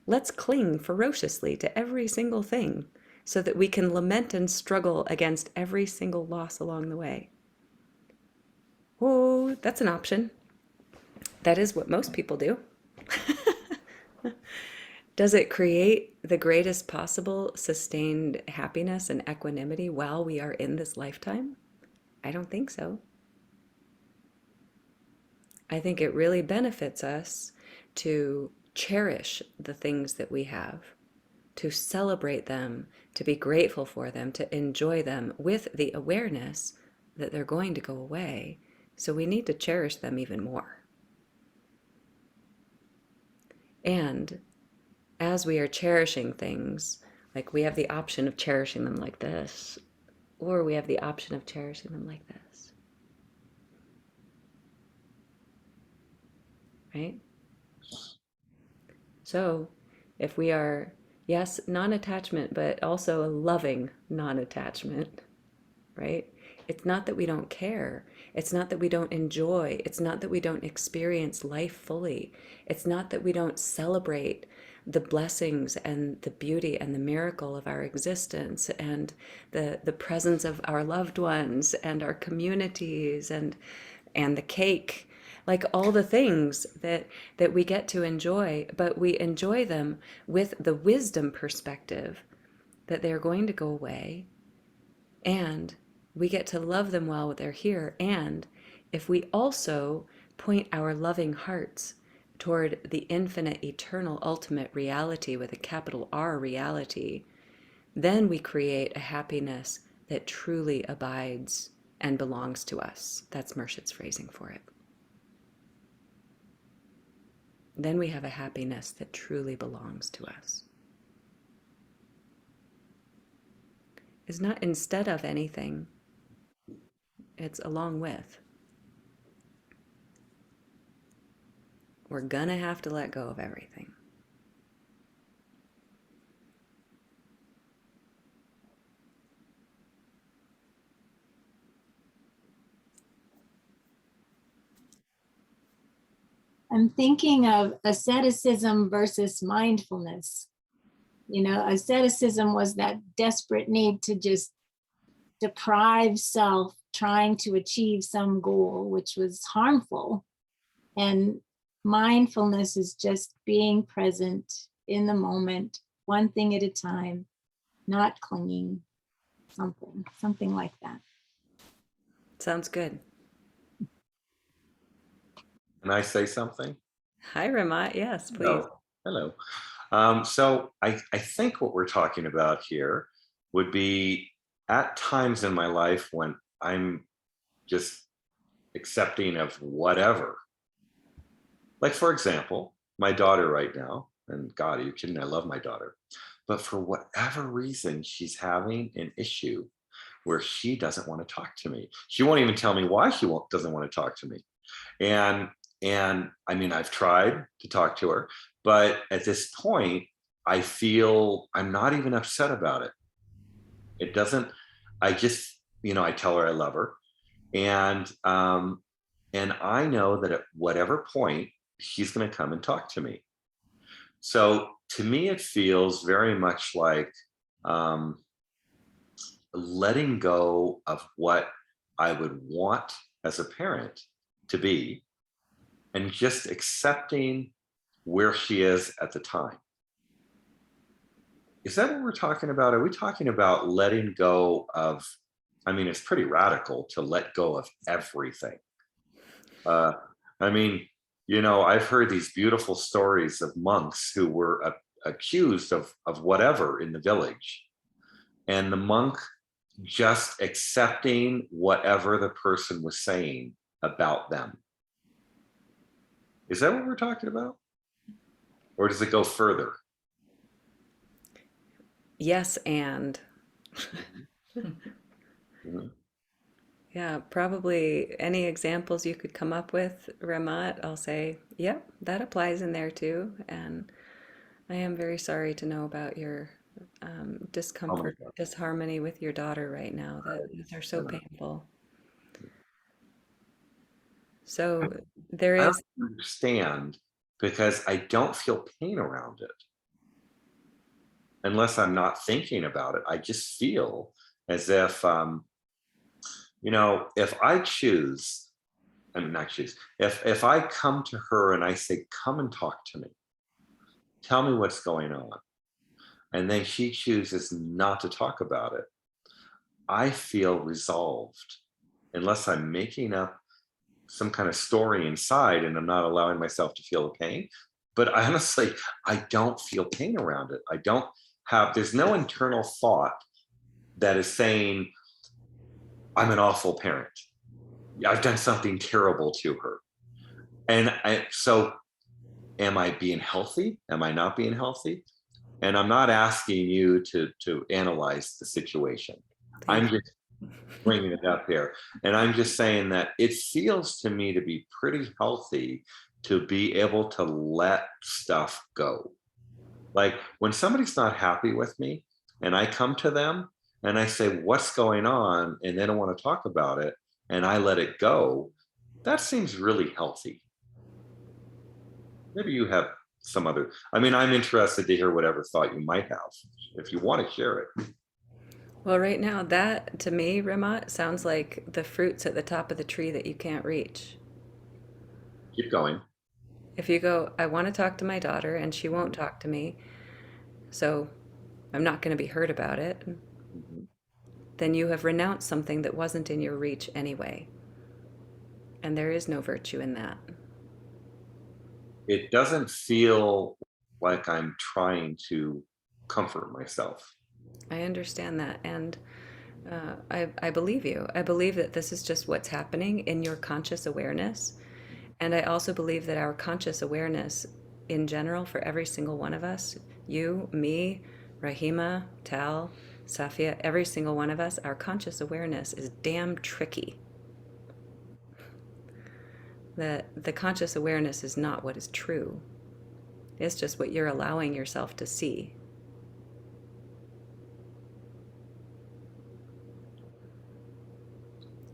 S1: Let's cling ferociously to every single thing so that we can lament and struggle against every single loss along the way. So that's an option. That is what most people do. Does it create the greatest possible sustained happiness and equanimity while we are in this lifetime? I don't think so. I think it really benefits us to cherish the things that we have, to celebrate them, to be grateful for them, to enjoy them with the awareness that they're going to go away. So we need to cherish them even more. And as we are cherishing things, like we have the option of cherishing them like this, or we have the option of cherishing them like this. Right? So if we are, yes, non-attachment, but also a loving non-attachment, right? It's not that we don't care. It's not that we don't enjoy. It's not that we don't experience life fully. It's not that we don't celebrate the blessings and the beauty and the miracle of our existence and the presence of our loved ones and our communities and the cake, like all the things that we get to enjoy, but we enjoy them with the wisdom perspective that they're going to go away, and we get to love them while they're here. And if we also point our loving hearts toward the infinite, eternal, ultimate reality with a capital R reality, then we create a happiness that truly abides and belongs to us. That's Mershit's phrasing for it. Then we have a happiness that truly belongs to us. It's not instead of anything, it's along with. We're gonna have to let go of everything.
S6: I'm thinking of asceticism versus mindfulness. You know, asceticism was that desperate need to just deprive self, trying to achieve some goal, which was harmful. And mindfulness is just being present in the moment, one thing at a time, not clinging, something like that.
S1: Sounds good.
S10: Can I say something?
S1: Hi, Ramat. Yes, please.
S10: Hello. So I think what we're talking about here would be at times in my life when I'm just accepting of whatever. Like, for example, my daughter right now, and God, are you kidding? I love my daughter. But for whatever reason, she's having an issue where she doesn't want to talk to me. She won't even tell me why she doesn't want to talk to me. And I mean, I've tried to talk to her, but at this point, I feel I'm not even upset about it. It doesn't, I just, I tell her I love her. And I know that at whatever point, she's going to come and talk to me. So to me, it feels very much like letting go of what I would want as a parent to be, and just accepting where she is at the time. Is that what we're talking about? Are we talking about letting go of, I mean, it's pretty radical to let go of everything. I mean, I've heard these beautiful stories of monks who were accused of whatever in the village. And the monk just accepting whatever the person was saying about them. Is that what we're talking about? Or does it go further?
S1: Yes, and.
S10: Mm-hmm.
S1: Yeah, probably any examples you could come up with, Ramat, I'll say, yep, that applies in there too. And I am very sorry to know about your discomfort, disharmony with your daughter right now. These are so painful. So there is.
S10: I don't understand, because I don't feel pain around it. Unless I'm not thinking about it, I just feel as if, if I choose and not choose. If I come to her and I say, come and talk to me, tell me what's going on, and then she chooses not to talk about it, I feel resolved, unless I'm making up some kind of story inside and I'm not allowing myself to feel the pain. But honestly, I don't feel pain around it. I don't have, there's no internal thought that is saying, I'm an awful parent. I've done something terrible to her. And so am I being healthy? Am I not being healthy? And I'm not asking you to analyze the situation. I'm just bringing it up here. And I'm just saying that it feels to me to be pretty healthy to be able to let stuff go. Like when somebody's not happy with me and I come to them and I say, what's going on? And they don't want to talk about it, and I let it go, that seems really healthy. Maybe you have some other, I mean, I'm interested to hear whatever thought you might have, if you want to share it.
S1: Well, right now, that to me, Ramat, sounds like the fruits at the top of the tree that you can't reach.
S10: Keep going.
S1: If you go, I want to talk to my daughter and she won't talk to me, so I'm not going to be hurt about it, then you have renounced something that wasn't in your reach anyway. And there is no virtue in that.
S10: It doesn't feel like I'm trying to comfort myself.
S1: I understand that. And I believe you. I believe that this is just what's happening in your conscious awareness. And I also believe that our conscious awareness in general for every single one of us, you, me, Rahima, Tal, Safia, every single one of us, our conscious awareness is damn tricky. The conscious awareness is not what is true. It's just what you're allowing yourself to see.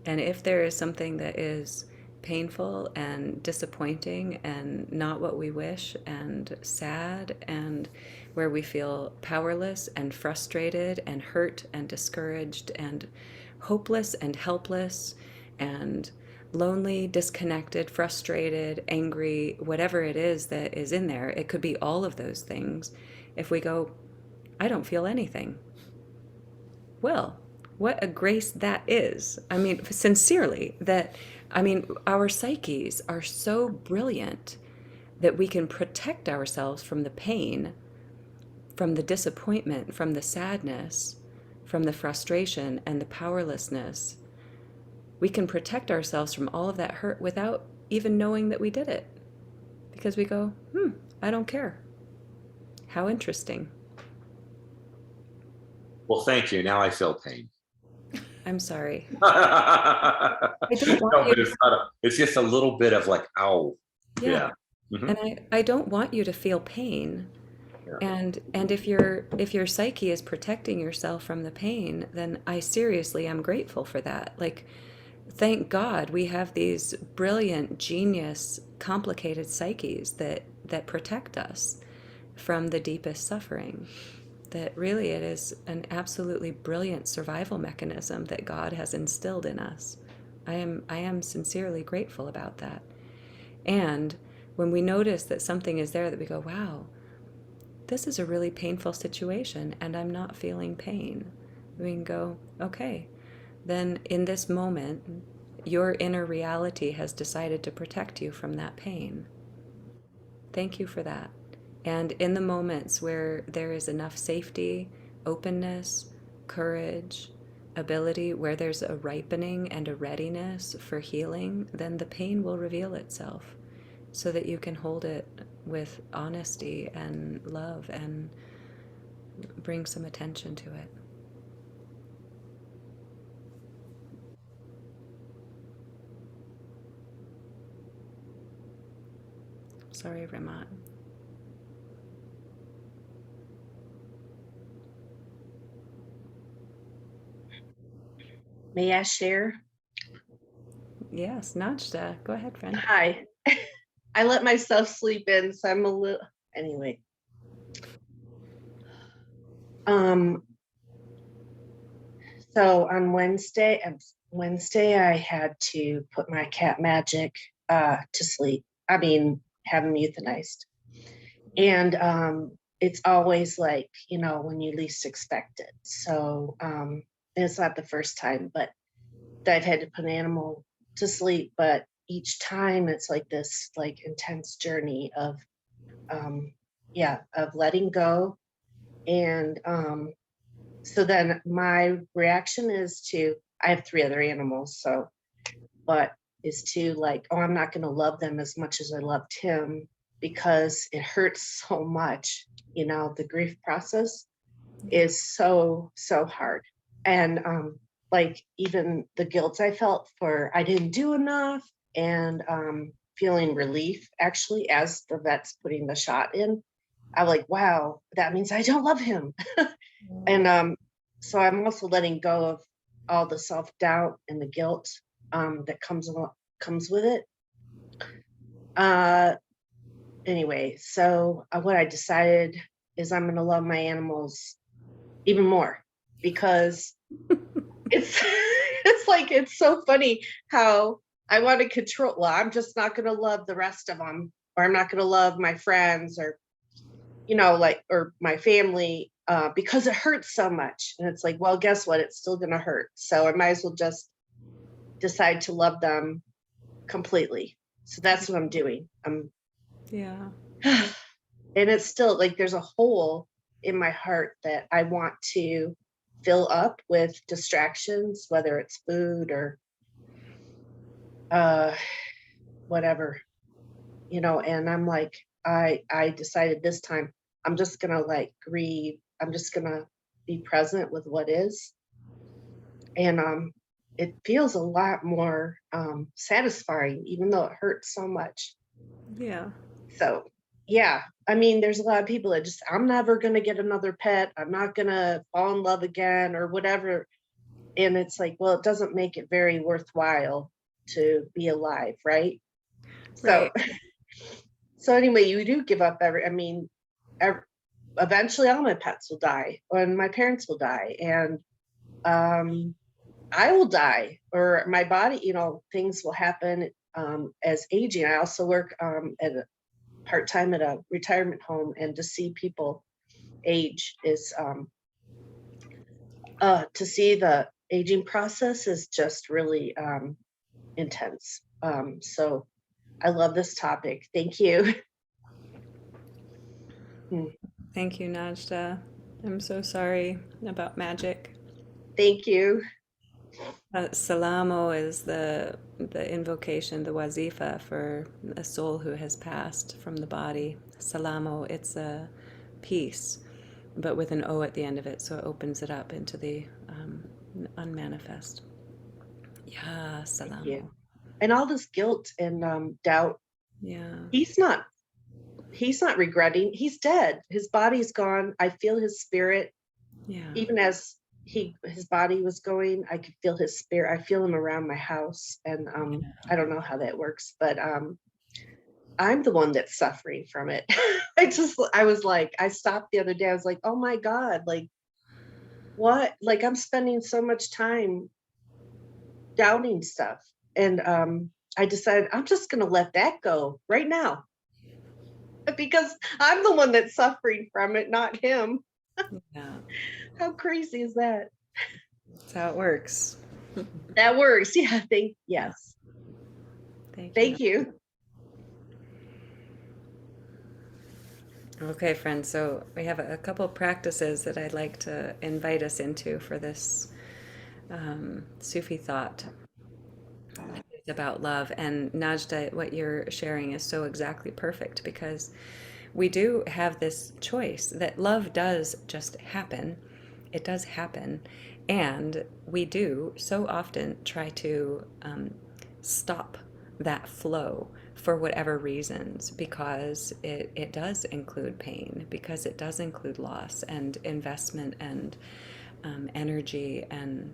S1: And if there is something that is painful and disappointing and not what we wish and sad and where we feel powerless and frustrated and hurt and discouraged and hopeless and helpless and lonely, disconnected, frustrated, angry, whatever it is that is in there, it could be all of those things. If we go, I don't feel anything. Well, what a grace that is. I mean, sincerely, our psyches are so brilliant that we can protect ourselves from the pain, from the disappointment, from the sadness, from the frustration and the powerlessness. We can protect ourselves from all of that hurt without even knowing that we did it. Because we go, I don't care. How interesting.
S10: Well, thank you. Now I feel pain.
S1: I'm sorry.
S10: No,
S1: don't want
S10: but it's just a little bit of like, ow. Yeah. Mhm.
S1: And I don't want you to feel pain.
S10: Yeah.
S1: And if your psyche is protecting yourself from the pain, then I seriously am grateful for that. Like, thank God we have these brilliant, genius, complicated psyches that protect us from the deepest suffering. That really it is an absolutely brilliant survival mechanism that God has instilled in us. I am sincerely grateful about that. And when we notice that something is there that we go, wow, this is a really painful situation and I'm not feeling pain, we can go, okay, then in this moment, your inner reality has decided to protect you from that pain. Thank you for that. And in the moments where there is enough safety, openness, courage, ability, where there's a ripening and a readiness for healing, then the pain will reveal itself so that you can hold it with honesty and love and bring some attention to it. Sorry, Ramat.
S11: May I share?
S1: Yes, Najda, go ahead, friend.
S11: Hi. I let myself sleep in, so I'm a little, anyway. So on Wednesday, Wednesday I had to put my cat Magic to sleep. I mean, have him euthanized. And it's always like, you know, when you least expect it. So it's not the first time, but that I've had to put an animal to sleep. But each time it's like this like intense journey of letting go. And so then my reaction is to, I have 3 other animals, so, but is to like, oh, I'm not going to love them as much as I loved him because it hurts so much. You know, the grief process is so hard. And like even the guilt I felt for I didn't do enough, and feeling relief actually as the vet's putting the shot in. I'm like, wow, that means I don't love him. And so I'm also letting go of all the self-doubt and the guilt that comes with it. Anyway, so what I decided is I'm going to love my animals even more, because it's it's like, it's so funny how I want to control. Well, I'm just not going to love the rest of them, or I'm not going to love my friends, or, you know, like, or my family, because it hurts so much. And it's like, well, guess what? It's still going to hurt. So I might as well just decide to love them completely. So that's what I'm doing.
S1: Yeah.
S11: And it's still like there's a hole in my heart that I want to fill up with distractions, whether it's food or whatever, you know. And I'm like, I decided this time I'm just gonna like grieve. I'm just gonna be present with what is. And it feels a lot more satisfying, even though it hurts so much.
S1: Yeah.
S11: So yeah, I mean, there's a lot of people that just, I'm never gonna get another pet. I'm not gonna fall in love again or whatever. And it's like, well, it doesn't make it very worthwhile to be alive, right?
S1: Right.
S11: So so anyway, you do give up eventually all my pets will die, and my parents will die, and I will die, or my body, you know, things will happen as aging. I also work at a part-time at a retirement home, and to see people age is to see the aging process is just really intense. So I love this topic. Thank you.
S1: Thank you, Najda. I'm so sorry about Magic.
S11: Thank you.
S1: Salamo is the invocation, the wazifa for a soul who has passed from the body. Salamo, it's a peace, but with an O at the end of it, so it opens it up into the unmanifest. Yeah, Salamo.
S11: Yeah. And all this guilt and doubt.
S1: Yeah.
S11: He's not regretting. He's dead. His body's gone. I feel his spirit.
S1: Yeah.
S11: Even as his body was going, I could feel his spirit. I feel him around my house. And I don't know how that works, but I'm the one that's suffering from it. I was like, I stopped the other day. I was like, oh my God, like what? Like I'm spending so much time doubting stuff. And I decided I'm just going to let that go right now, because I'm the one that's suffering from it, not him.
S1: Yeah.
S11: How crazy is that?
S1: That's how it works.
S11: That works. Yeah. Yes. Thank you.
S1: Okay, friends, so we have a couple practices that I'd like to invite us into for this Sufi thought. It's about love. And Najda, what you're sharing is so exactly perfect, because we do have this choice that love does just happen. It does happen. And we do so often try to stop that flow for whatever reasons, because it does include pain, because it does include loss and investment and energy, and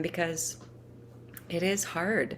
S1: because it is hard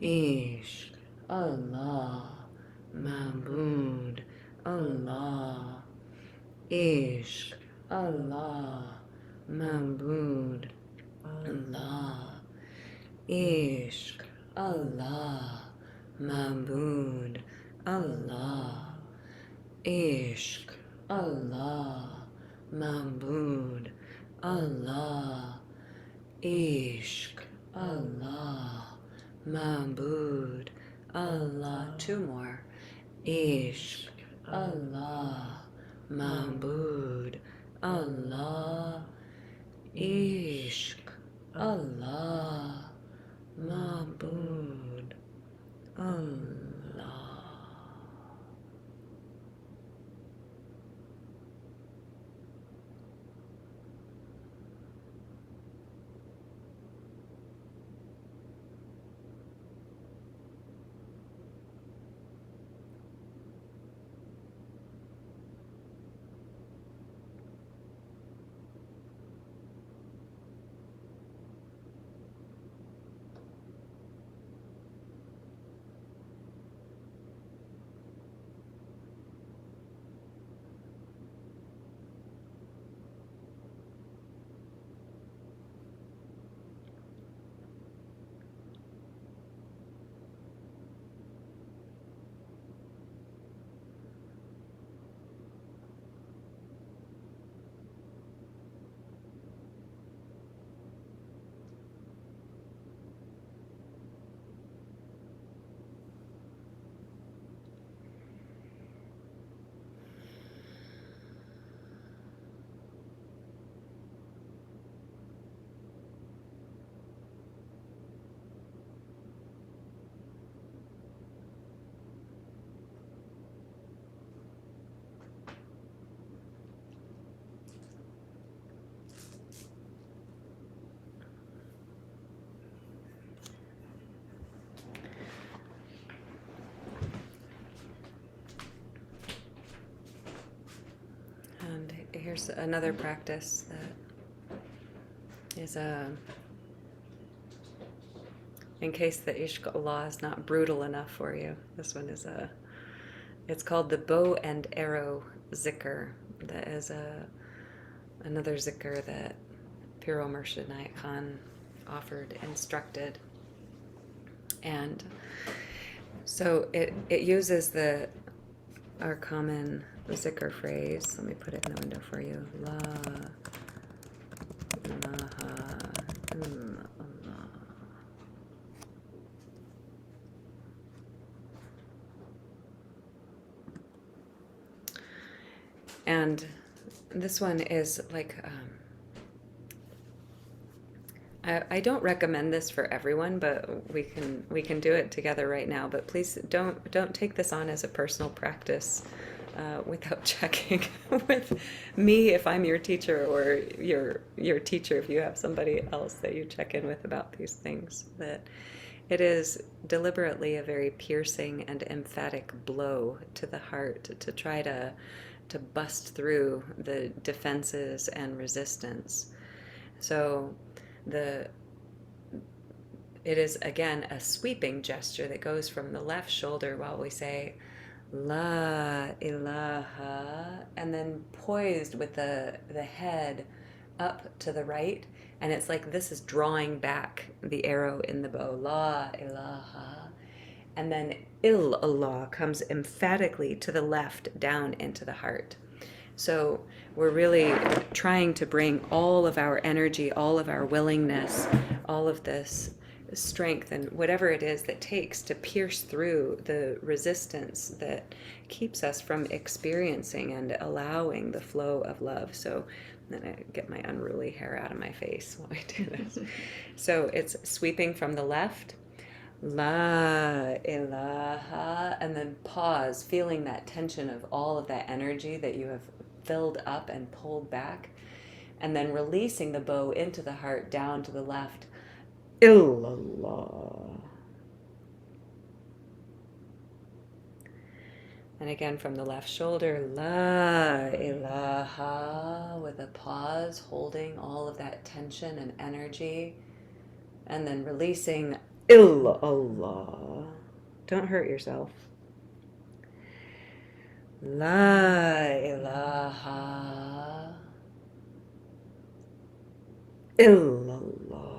S1: Ishq, Allah, Ma'bud, Allah. Ishq, Allah, Ma'bud, Allah. Ishq, Allah, Ma'bud, Allah. Ishq, Allah, Ma'bud, Allah. Ishq, Allah, Ma'bud, Allah. Two more. Ishq, Allah, Ma'bud, Allah. Ishq, Allah, Ma'bud, Allah. And here's another practice that is in case the Ishq Allah is not brutal enough for you. This one is it's called the bow and arrow zikr. That is another zikr that Pir Murshid Inayat Khan offered, instructed. And so it uses our common zikr phrase. Let me put it in the window for you. La ilaha illallah. And this one is like, I don't recommend this for everyone, but we can do it together right now. But please don't take this on as a personal practice without checking with me if I'm your teacher, or your teacher if you have somebody else that you check in with about these things. That it is deliberately a very piercing and emphatic blow to the heart to try to bust through the defenses and resistance. So it is again a sweeping gesture that goes from the left shoulder while we say La ilaha, and then poised with the head up to the right, and it's like this is drawing back the arrow in the bow. La ilaha. And then illallah comes emphatically to the left down into the heart. So we're really trying to bring all of our energy, all of our willingness, all of this strength and whatever it is that takes to pierce through the resistance that keeps us from experiencing and allowing the flow of love. So then I get my unruly hair out of my face while I do this. So it's sweeping from the left, La ilaha, and then pause, feeling that tension of all of that energy that you have filled up and pulled back, and then releasing the bow into the heart down to the left, illallah. And again from the left shoulder, La ilaha, with a pause, holding all of that tension and energy, and then releasing illallah. Don't hurt yourself. La ilaha illallah.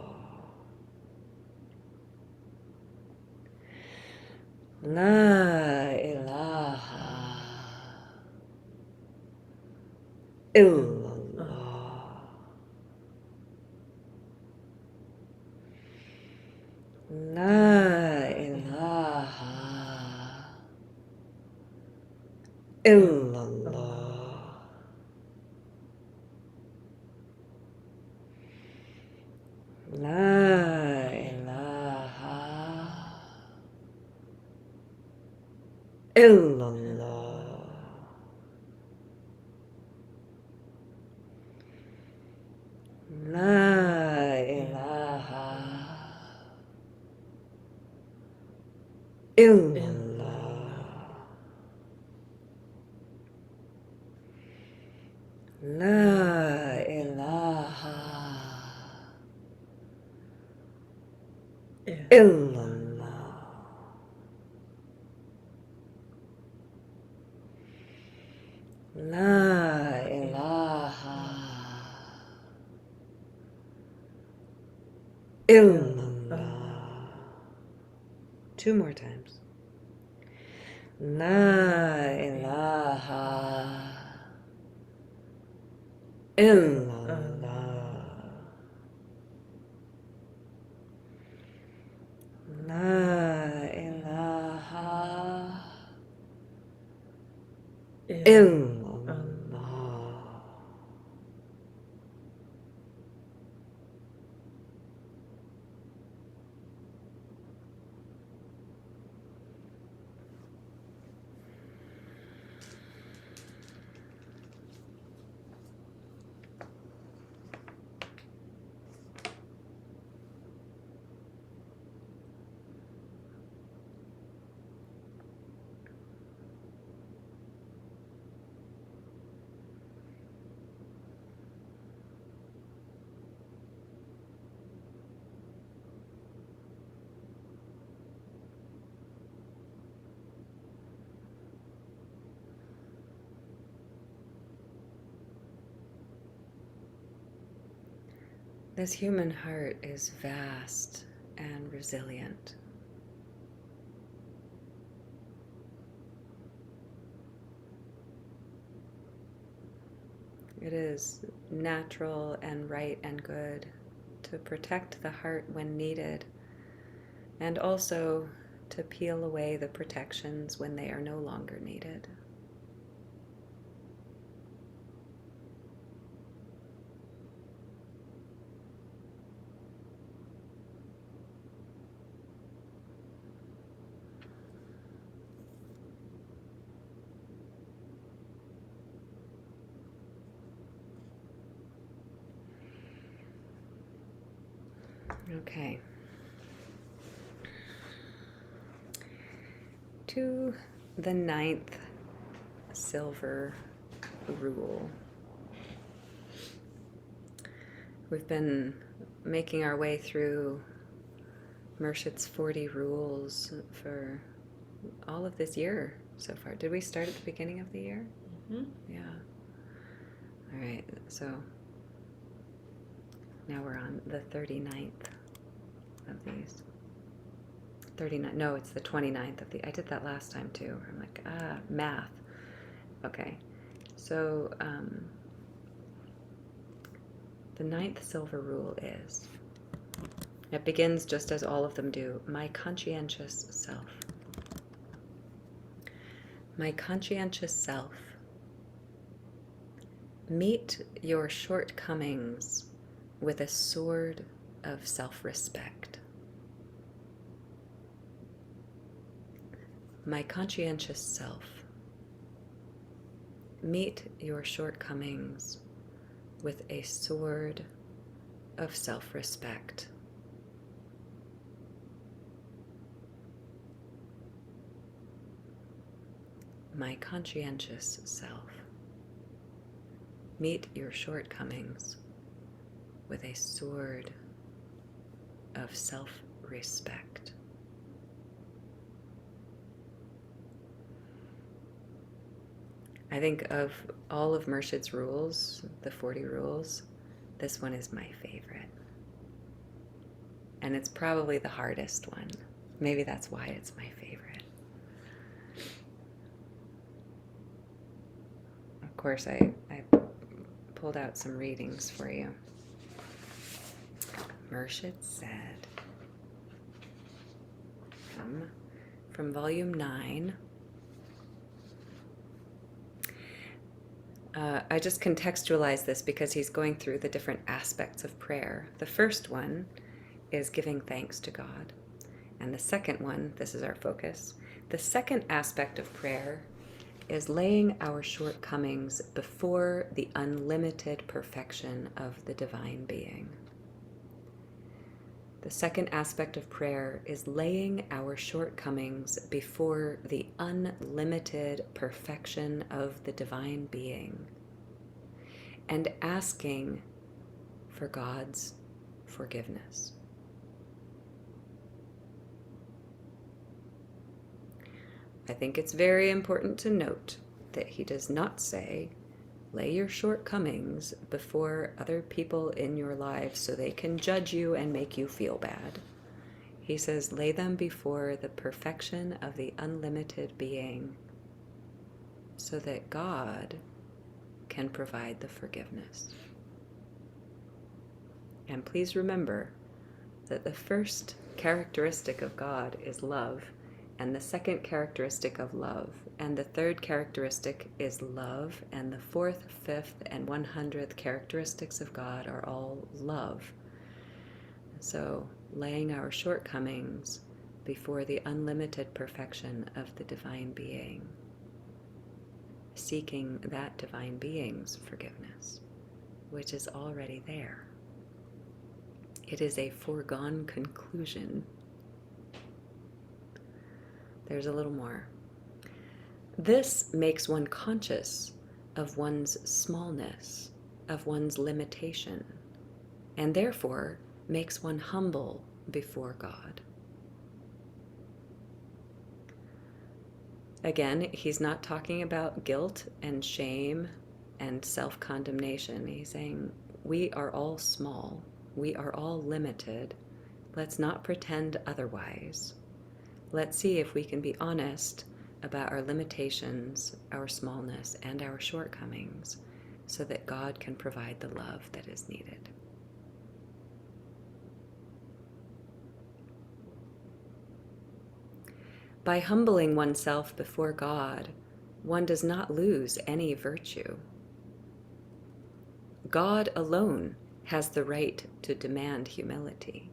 S1: La ilaha illallah. La ilaha illallah. La ilaha illallah. La ilaha illallah. La ilaha illallah. La ilaha illallah. Two more times. La ilaha illallah. La ilaha illallah. This human heart is vast and resilient. It is natural and right and good to protect the heart when needed, and also to peel away the protections when they are no longer needed. Okay. To the 9th silver rule. We've been making our way through Mershit's 40 rules for all of this year so far. Did we start at the beginning of the year?
S7: Mhm.
S1: Yeah. All right, so now we're on the 39th of these. 39, no, it's the 29th of the, I did that last time too. I'm like, math. Okay, so the 9th silver rule is, it begins just as all of them do, my conscientious self. My conscientious self, meet your shortcomings with a sword of self-respect. My conscientious self, meet your shortcomings with a sword of self-respect. My conscientious self, meet your shortcomings with a sword of self-respect. respect. I think of all of Murshid's rules, the 40 rules, this one is my favorite. And it's probably the hardest one. Maybe that's why it's my favorite. Of course, I pulled out some readings for you. Murshid said, from volume 9, I just contextualize this because he's going through the different aspects of prayer. The first one is giving thanks to God. And the second one, this is our focus, the second aspect of prayer is laying our shortcomings before the unlimited perfection of the divine being. The second aspect of prayer is laying our shortcomings before the unlimited perfection of the divine being and asking for God's forgiveness. I think it's very important to note that he does not say, lay your shortcomings before other people in your life so they can judge you and make you feel bad. He says, lay them before the perfection of the unlimited being so that God can provide the forgiveness. And please remember that the first characteristic of God is love, and the second characteristic of love, and the third characteristic is love, and the fourth, fifth, and 100th characteristics of God are all love. So, laying our shortcomings before the unlimited perfection of the divine being, seeking that divine being's forgiveness, which is already there. It is a foregone conclusion. There's a little more. This makes one conscious of one's smallness, of one's limitation, and therefore makes one humble before God. Again, he's not talking about guilt and shame and self-condemnation. He's saying, we are all small. We are all limited. Let's not pretend otherwise. Let's see if we can be honest about our limitations, our smallness, and our shortcomings so that God can provide the love that is needed. By humbling oneself before God, one does not lose any virtue. God alone has the right to demand humility.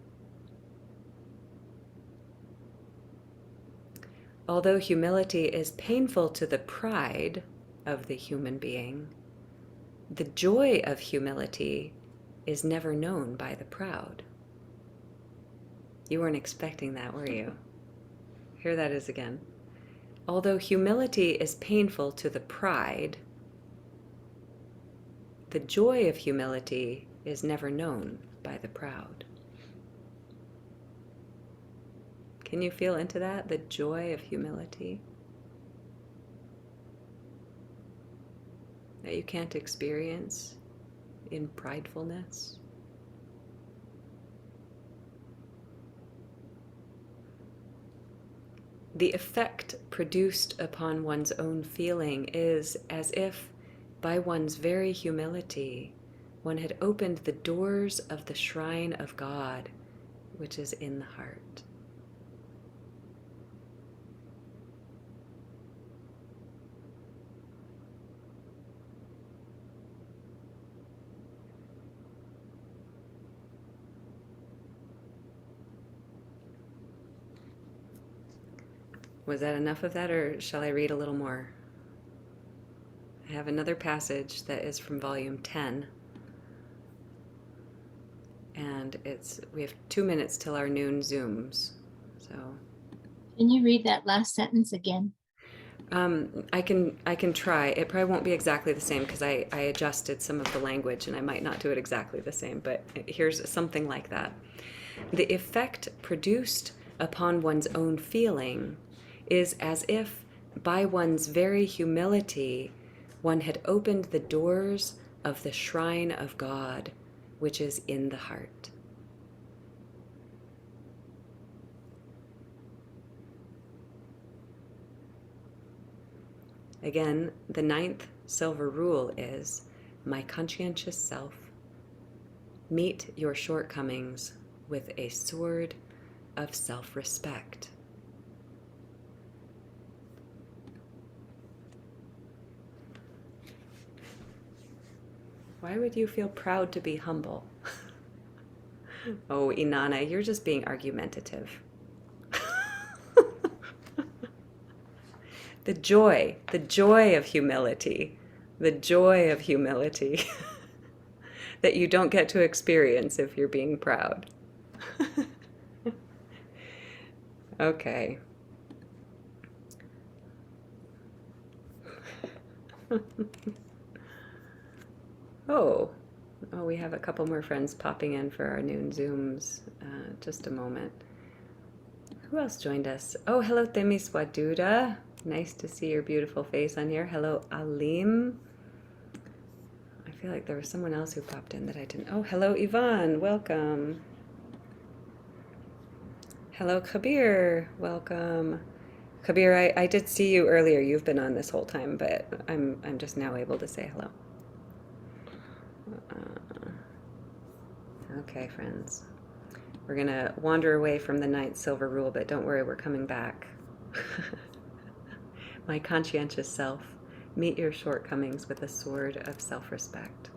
S1: Although humility is painful to the pride of the human being, the joy of humility is never known by the proud. You weren't expecting that, were you? Here that is again. Although humility is painful to the pride, the joy of humility is never known by the proud. Can you feel into that? The joy of humility? That you can't experience in pridefulness? The effect produced upon one's own feeling is as if, by one's very humility, one had opened the doors of the shrine of God, which is in the heart. Was that enough of that, or shall I read a little more? I have another passage that is from volume 10. And we have 2 minutes till our noon Zooms. So
S6: Can you read that last sentence again?
S1: I can try. It probably won't be exactly the same because I adjusted some of the language and I might not do it exactly the same, but here's something like that. The effect produced upon one's own feeling is as if, by one's very humility, one had opened the doors of the shrine of God, which is in the heart. Again, the 9th silver rule is, my conscientious self, meet your shortcomings with a sword of self-respect. Why would you feel proud to be humble? Oh, Inanna, you're just being argumentative. The joy of humility, the joy of humility that you don't get to experience if you're being proud. Okay. Oh, we have a couple more friends popping in for our noon Zooms. Just a moment. Who else joined us? Oh, hello, Temis Waduda. Nice to see your beautiful face on here. Hello, Alim. I feel like there was someone else who popped in that I didn't. Oh, hello, Yvonne. Welcome. Hello, Kabir. Welcome. Kabir, I did see you earlier. You've been on this whole time, but I'm just now able to say hello. Okay, friends. We're going to wander away from the 9th silver rule, but don't worry, we're coming back. My conscientious self, meet your shortcomings with a sword of self-respect.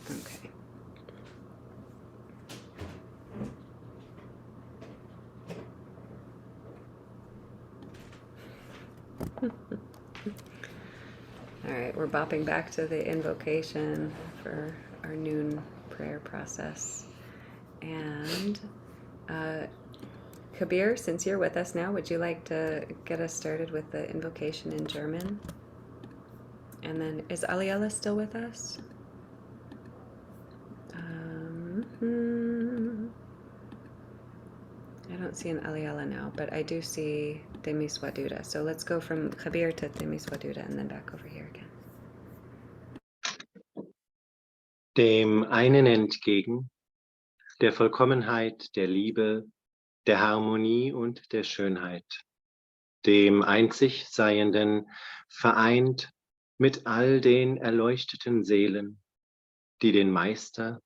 S1: Okay. All right, we're bopping back to the invocation for our noon prayer process. And Kabir, since you're with us now, would you like to get us started with the invocation in German? And then, is Aliella still with us? I don't see an Aliella now, but I do see Temis Waduda. So let's go from Kabir to Temis Waduda and then back over here again.
S12: Dem einen entgegen, der Vollkommenheit, der Liebe, der Harmonie und der Schönheit, dem einzig Seienden, vereint mit all den erleuchteten Seelen, die den Meister,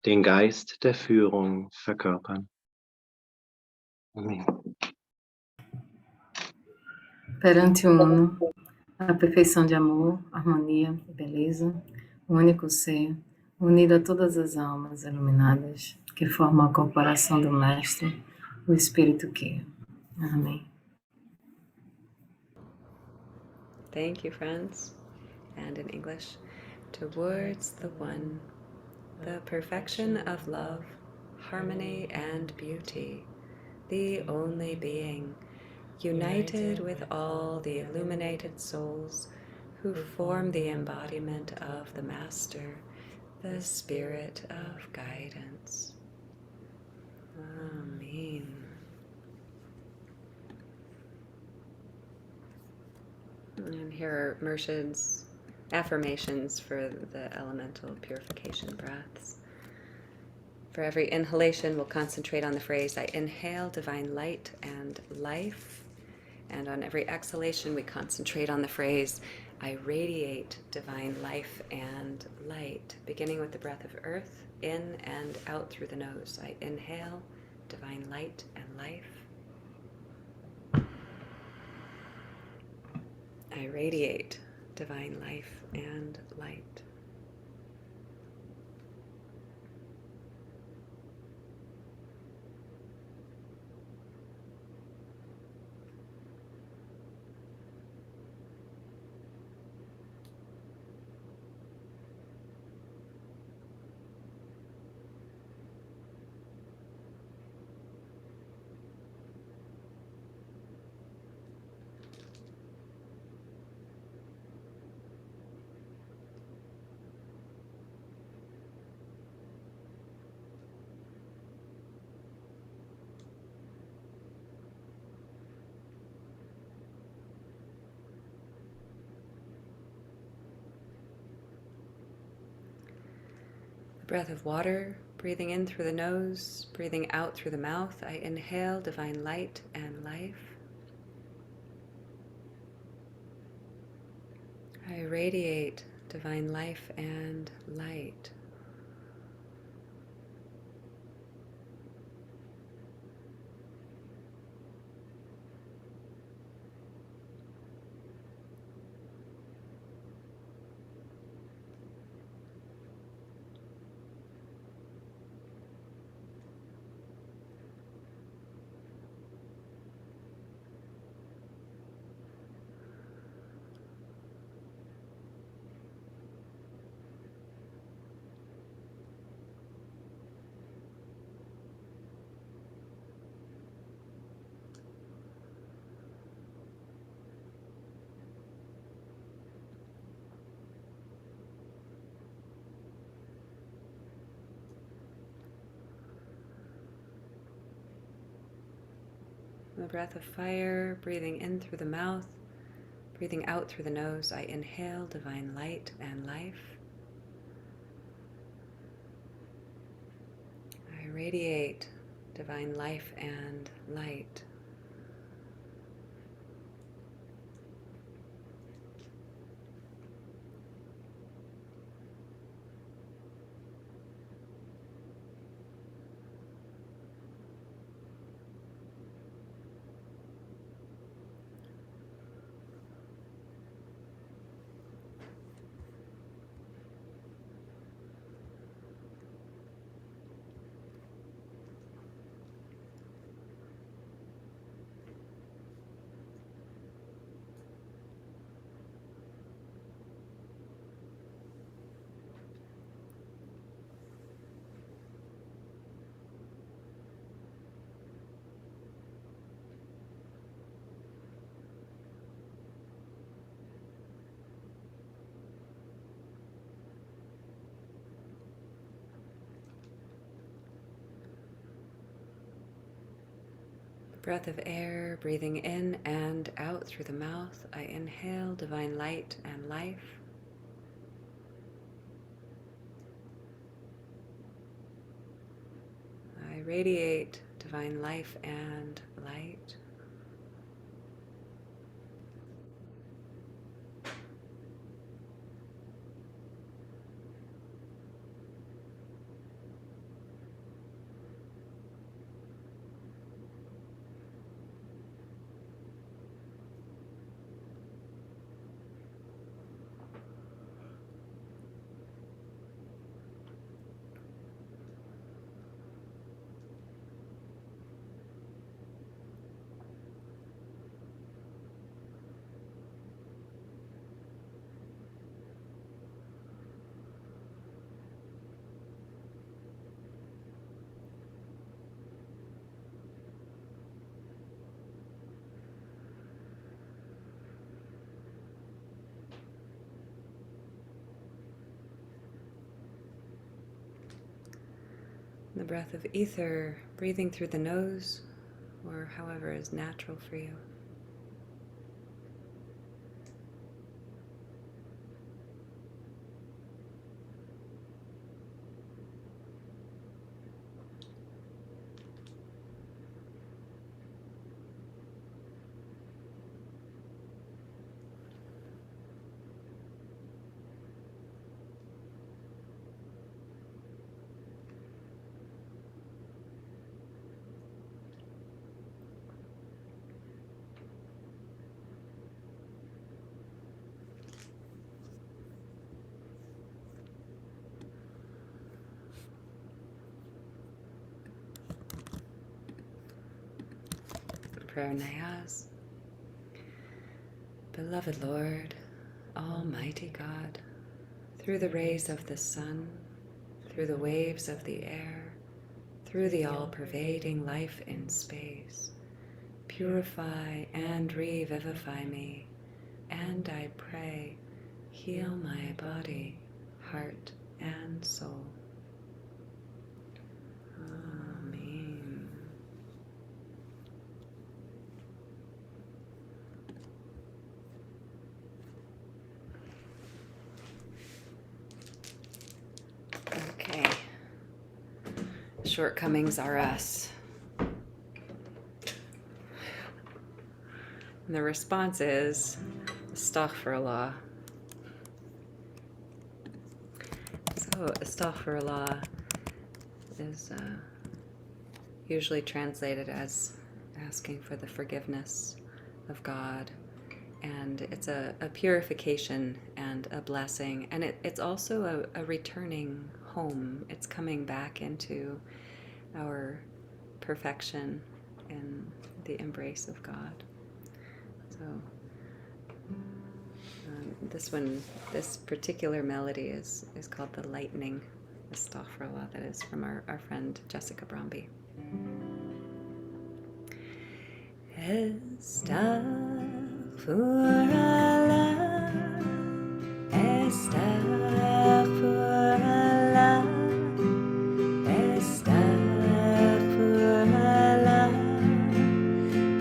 S12: den Geist der Führung verkörpern. Amen.
S2: Perante o Uno, a perfeição de amor, harmonia e beleza, o único ser, unido a todas as almas iluminadas, que formam a corporação do Mestre, o Espírito que. Amém.
S1: Thank you, friends. And in English, towards the one, the perfection of love, harmony and beauty, the only being, united with all the illuminated souls who form the embodiment of the Master, the Spirit of guidance. Amen. And here are Murshid's affirmations for the elemental purification breaths. For every inhalation, we'll concentrate on the phrase, I inhale divine light and life. And on every exhalation, we concentrate on the phrase, I radiate divine life and light, beginning with the breath of earth, in and out through the nose. I inhale divine light and life. I radiate divine life and light. Breath of water, breathing in through the nose, breathing out through the mouth. I inhale divine light and life. I radiate divine life and light. The breath of fire, breathing in through the mouth, breathing out through the nose. I inhale divine light and life. I radiate divine life and light. Breath of air, breathing in and out through the mouth. I inhale divine light and life. I radiate divine life and light. The breath of ether, breathing through the nose, or however is natural for you. Pranayas. Beloved Lord, Almighty God, through the rays of the sun, through the waves of the air, through the all-pervading life in space, purify and revivify me, and I pray, heal my body, heart, and soul. Amen. Okay. shortcomings are us. And the response is astaghfirullah. So astaghfirullah is usually translated as asking for the forgiveness of God. And it's a purification and a blessing. And it's also a returning home. It's coming back into our perfection in the embrace of God. So this particular melody is called The Lightning Astaghfirullah. That is from our friend Jessica Bromby. Astaghfirullah, astaghfirullah, astaghfirullah,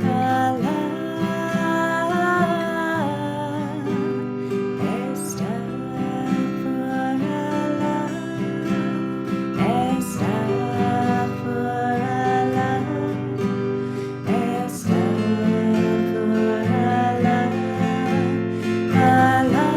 S1: Allah, astaghfirullah, astaghfirullah, astaghfirullah, Allah.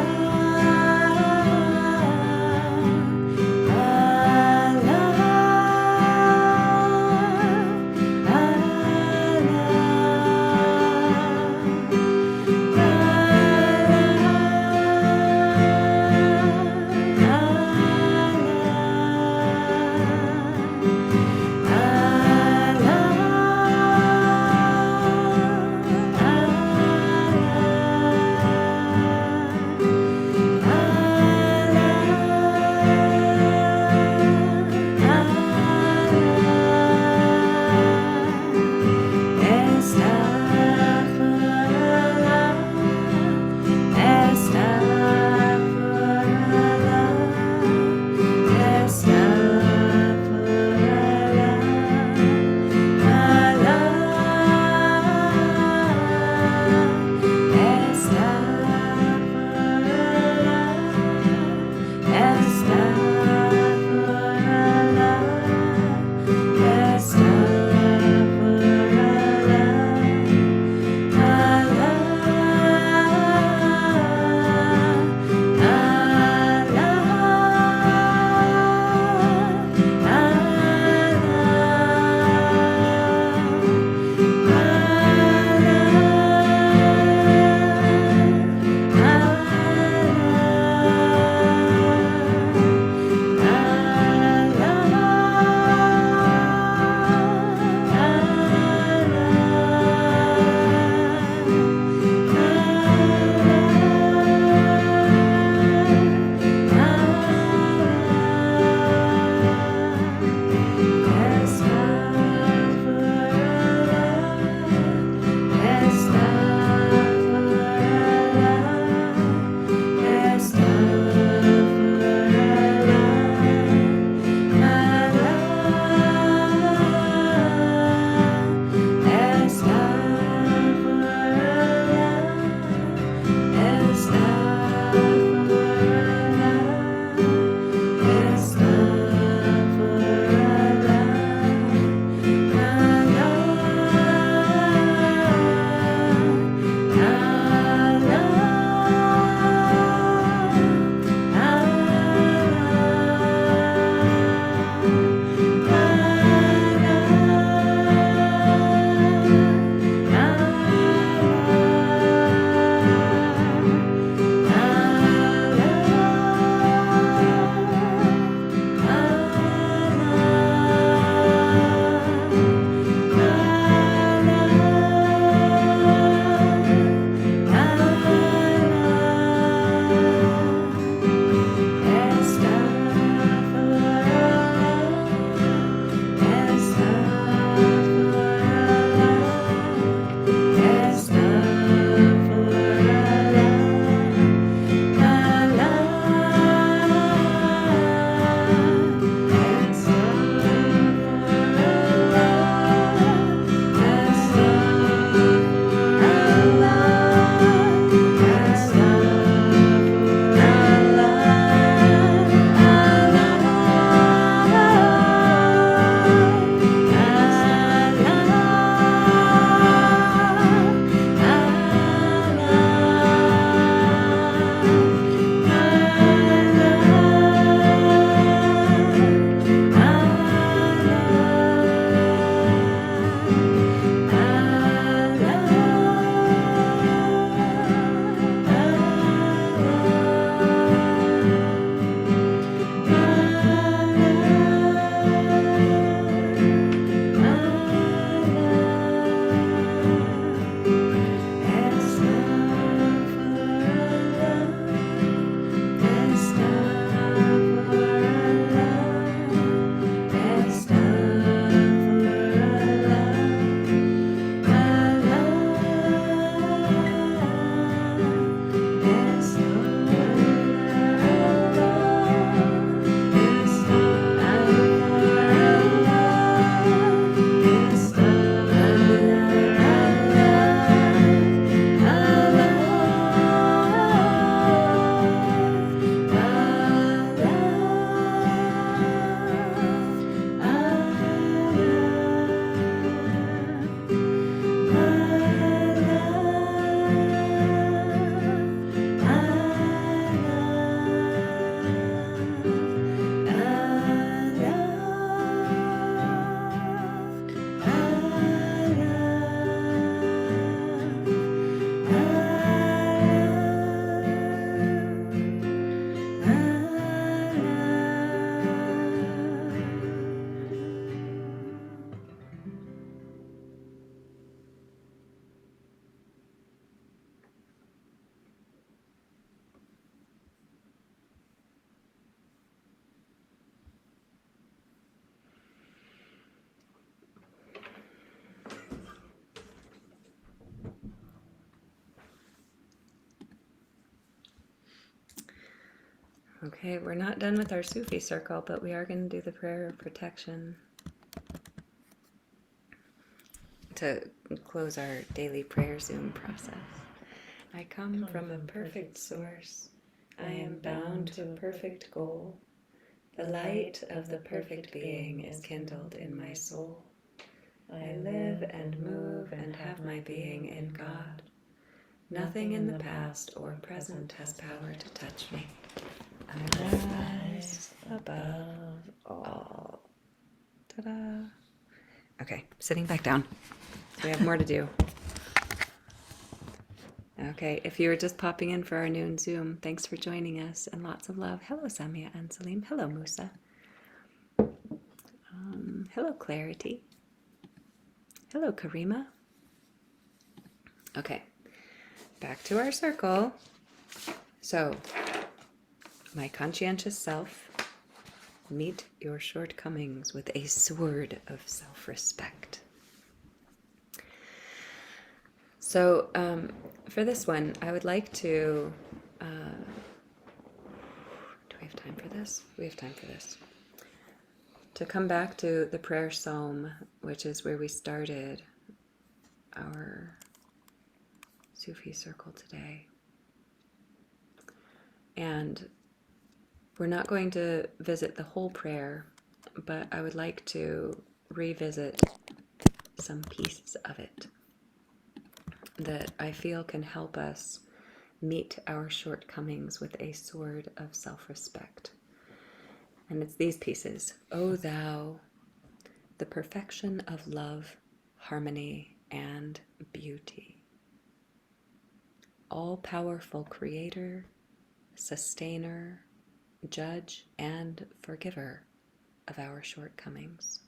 S1: Okay, we're not done with our Sufi circle, but we are going to do the prayer of protection to close our daily prayer Zoom process. I come from a perfect source. I am bound to a perfect goal. The light of the perfect being is kindled in my soul. I live and move and have my being in God. Nothing in the past or present has power to touch me. I rise above all. Ta-da! Okay, sitting back down. We have more to do. Okay, if you were just popping in for our noon Zoom, thanks for joining us and lots of love. Hello, Samia and Salim. Hello, Musa. Hello, Clarity. Hello, Karima. Okay, back to our circle. So, my conscientious self, meet your shortcomings with a sword of self-respect. So, for this one, I would like to, do we have time for this? We have time for this. To come back to the prayer psalm, which is where we started our Sufi circle today. And we're not going to visit the whole prayer, but I would like to revisit some pieces of it that I feel can help us meet our shortcomings with a sword of self-respect. And it's these pieces. O thou, the perfection of love, harmony, and beauty. All-powerful creator, sustainer, judge, and forgiver of our shortcomings.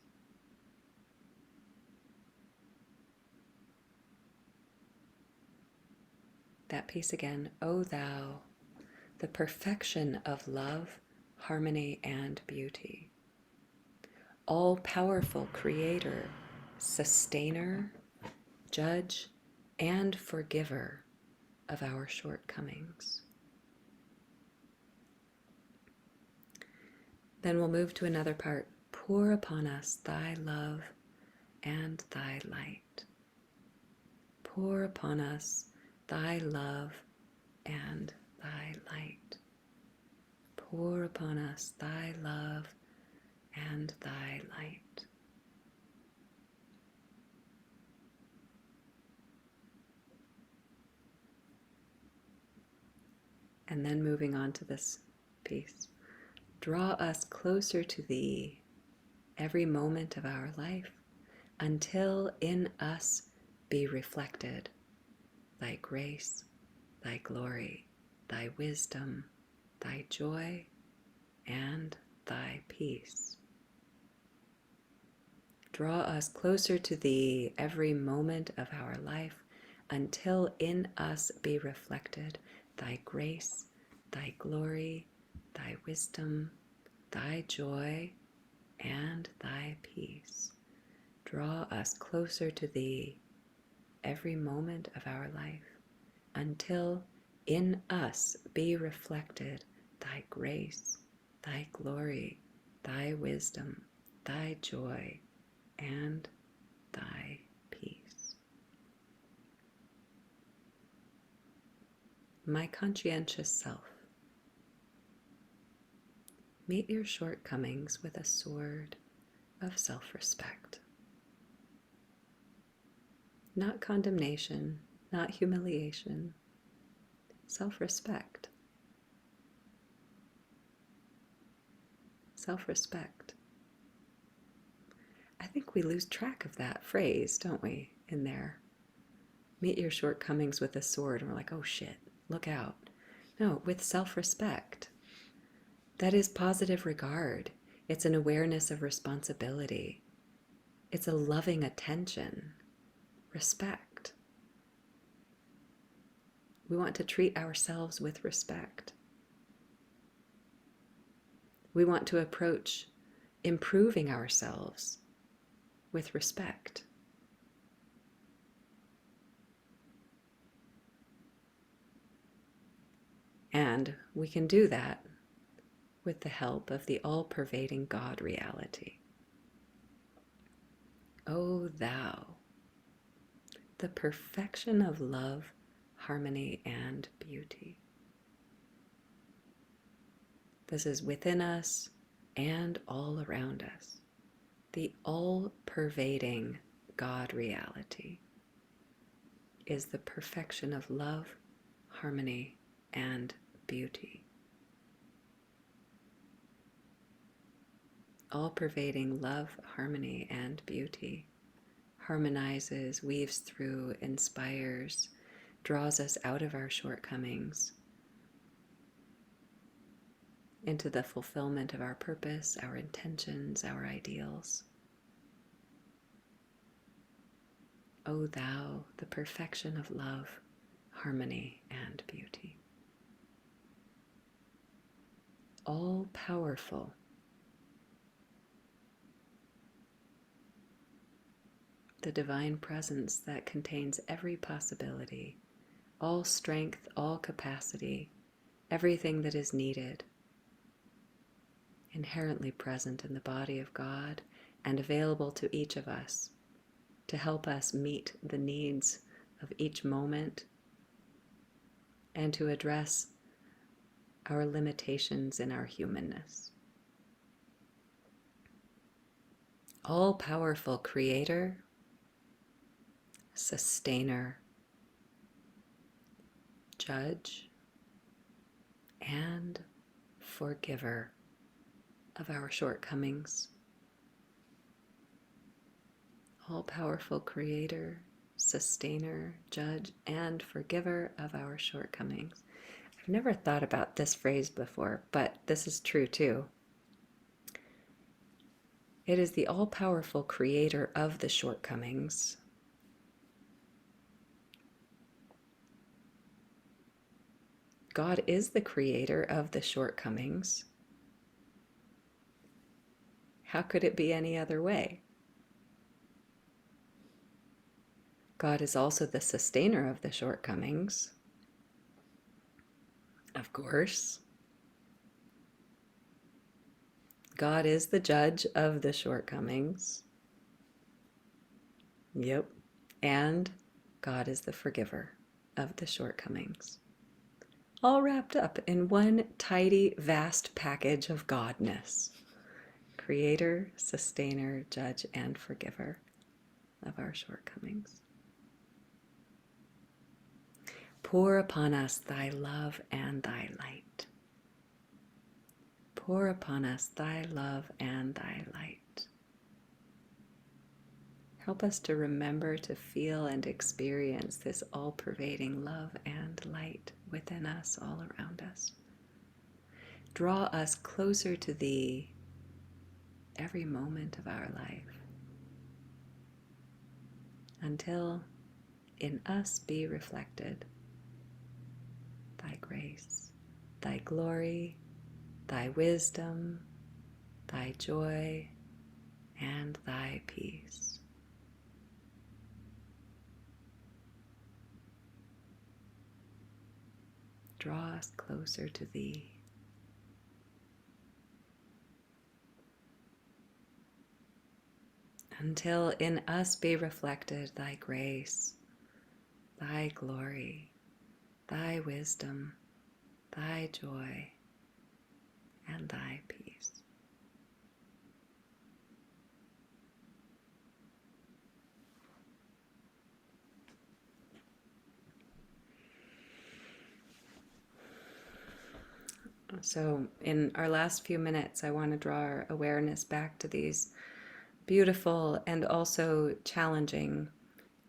S1: That piece again. O thou, the perfection of love, harmony, and beauty. All-powerful creator, sustainer, judge, and forgiver of our shortcomings. Then we'll move to another part. Pour upon us thy love and thy light. Pour upon us thy love and thy light. Pour upon us thy love and thy light. And then moving on to this piece. Draw us closer to thee every moment of our life until in us be reflected thy grace, thy glory, thy wisdom, thy joy, and thy peace. Draw us closer to thee every moment of our life until in us be reflected thy grace, thy glory, thy wisdom, thy joy, and thy peace. Draw us closer to thee every moment of our life until in us be reflected thy grace, thy glory, thy wisdom, thy joy, and thy peace. My conscientious self, meet your shortcomings with a sword of self-respect. Not condemnation, not humiliation, self-respect. Self-respect. I think we lose track of that phrase, don't we, in there? Meet your shortcomings with a sword, and we're like, oh shit, look out. No, with self-respect. That is positive regard. It's an awareness of responsibility. It's a loving attention. Respect. We want to treat ourselves with respect. We want to approach improving ourselves with respect. And we can do that with the help of the all-pervading God reality. O thou, the perfection of love, harmony, and beauty. This is within us and all around us, the all-pervading God reality is the perfection of love, harmony, and beauty. All-pervading love, harmony, and beauty harmonizes, weaves through, inspires, draws us out of our shortcomings into the fulfillment of our purpose, our intentions, our ideals. O thou, the perfection of love, harmony, and beauty. All powerful, the divine presence that contains every possibility, all strength, all capacity, everything that is needed, inherently present in the body of God and available to each of us to help us meet the needs of each moment and to address our limitations in our humanness. All-powerful creator, sustainer, judge, and forgiver of our shortcomings. All-powerful creator, sustainer, judge, and forgiver of our shortcomings. I've never thought about this phrase before, but this is true too. It is the all-powerful creator of the shortcomings. God is the creator of the shortcomings. How could it be any other way? God is also the sustainer of the shortcomings, of course. God is the judge of the shortcomings. Yep. And God is the forgiver of the shortcomings. All wrapped up in one tidy, vast package of Godness. Creator, sustainer, judge, and forgiver of our shortcomings. Pour upon us thy love and thy light. Pour upon us thy love and thy light. Help us to remember to feel and experience this all-pervading love and light within us, all around us. Draw us closer to thee every moment of our life, until in us be reflected thy grace, thy glory, thy wisdom, thy joy, and thy peace. Draw us closer to thee. Until in us be reflected thy grace, thy glory, thy wisdom, thy joy, and thy peace. So in our last few minutes, I want to draw our awareness back to these beautiful and also challenging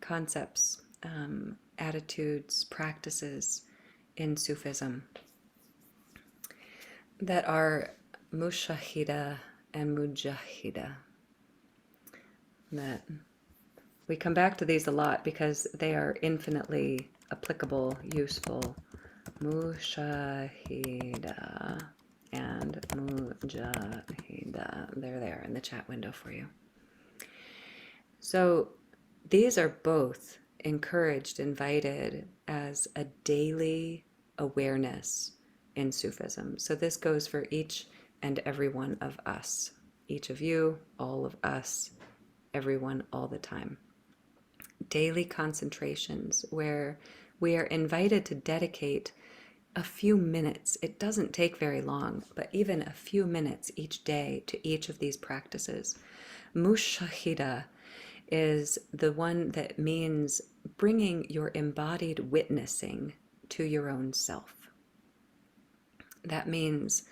S1: concepts, attitudes, practices in Sufism that are mushahida and mujahida. That we come back to these a lot because they are infinitely applicable, useful. Mushahida and mujahida. They're there in the chat window for you. So these are both encouraged, invited as a daily awareness in Sufism. So this goes for each and every one of us. Each of you, all of us, everyone, all the time. Daily concentrations where we are invited to dedicate a few minutes. It doesn't take very long, but even a few minutes each day to each of these practices. Mushahida is the one that means bringing your embodied witnessing to your own self. That means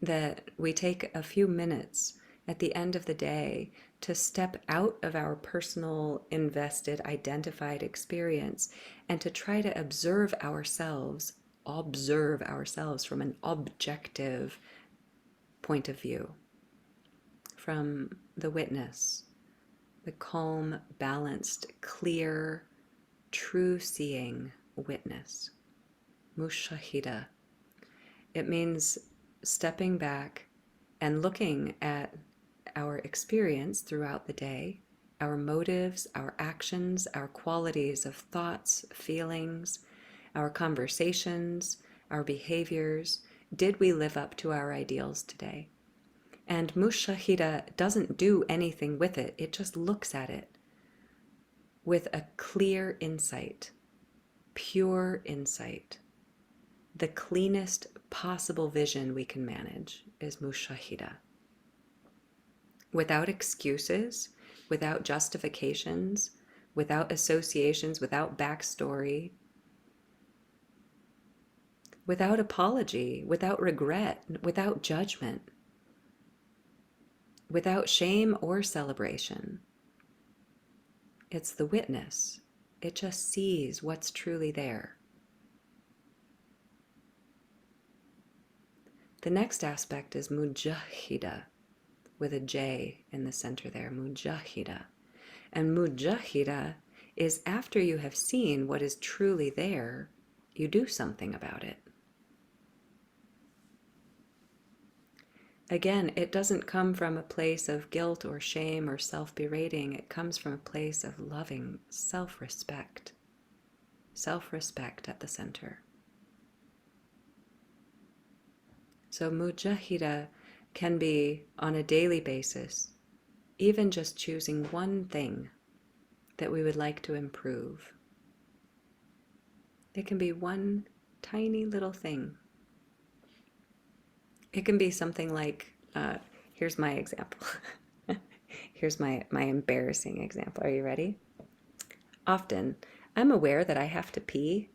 S1: that we take a few minutes at the end of the day to step out of our personal, invested, identified experience and to try to observe ourselves from an objective point of view, from the witness, the calm, balanced, clear, true-seeing witness. Mushahida. It means stepping back and looking at our experience throughout the day, our motives, our actions, our qualities of thoughts, feelings, our conversations, our behaviors. Did we live up to our ideals today? And Mushahida doesn't do anything with it. It just looks at it with a clear insight, pure insight. The cleanest possible vision we can manage is Mushahida. Without excuses, without justifications, without associations, without backstory, without apology, without regret, without judgment, without shame or celebration. It's the witness. It just sees what's truly there. The next aspect is mujahida, with a J in the center there, mujahida. And mujahida is after you have seen what is truly there, you do something about it. Again, it doesn't come from a place of guilt or shame or self-berating. It comes from a place of loving self-respect. Self-respect at the center. So mujahida can be on a daily basis, even just choosing one thing that we would like to improve. It can be one tiny little thing. It can be something like, here's my example. Here's my embarrassing example. Are you ready? Often, I'm aware that I have to pee,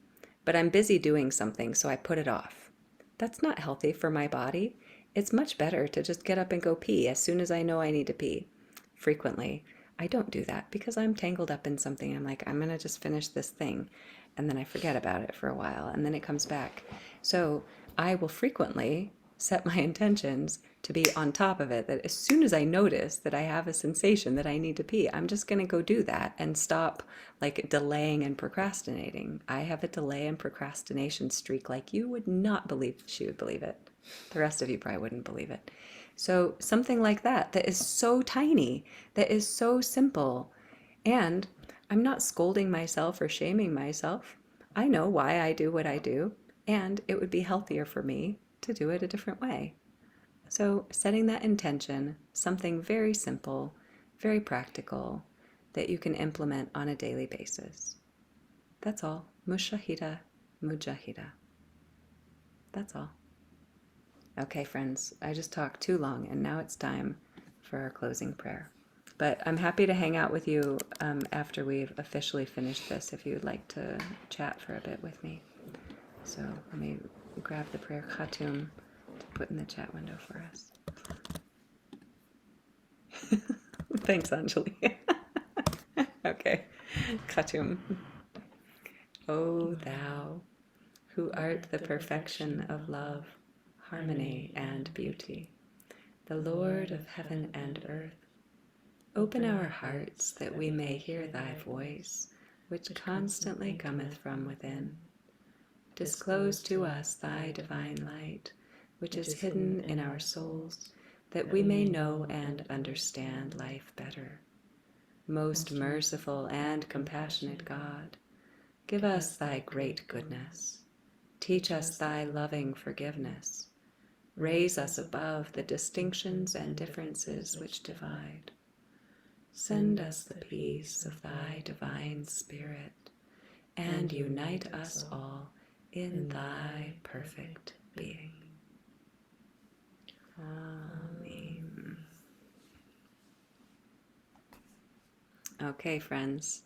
S1: but I'm busy doing something, so I put it off. That's not healthy for my body. It's much better to just get up and go pee as soon as I know I need to pee. Frequently, I don't do that because I'm tangled up in something. I'm like, I'm going to just finish this thing. And then I forget about it for a while, and then it comes back. So I will frequently set my intentions to be on top of it, that as soon as I notice that I have a sensation that I need to pee, I'm just going to go do that and stop like delaying and procrastinating. I have a delay and procrastination streak like you would not believe. She would believe it. The rest of you probably wouldn't believe it. So something like that is so tiny, that is so simple. And I'm not scolding myself or shaming myself. I know why I do what I do, and it would be healthier for me to do it a different way. So setting that intention, something very simple, very practical, that you can implement on a daily basis. That's all. Mushahida, mujahida. That's all. Okay, friends, I just talked too long, and now it's time for our closing prayer. But I'm happy to hang out with you after we've officially finished this, if you'd like to chat for a bit with me. So let me grab the prayer khatum to put in the chat window for us. Thanks, Anjali. Okay, khatum. O thou, who art the perfection of love, harmony, and beauty, the Lord of heaven and earth, open our hearts that we may hear thy voice, which constantly cometh from within. Disclose to us thy divine light, which is hidden in our souls, that we may know and understand life better. Most merciful and compassionate God, give us thy great goodness. Teach us thy loving forgiveness. Raise us above the distinctions and differences which divide. Send us the peace of thy divine Spirit, and unite us all in thy perfect being. Amen. Okay, friends,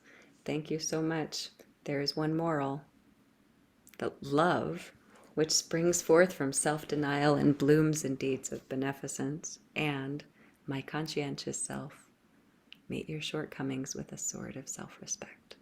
S1: thank you so much. There is one moral. The love, which springs forth from self-denial and blooms in deeds of beneficence, and my conscientious self, meet your shortcomings with a sword of self-respect.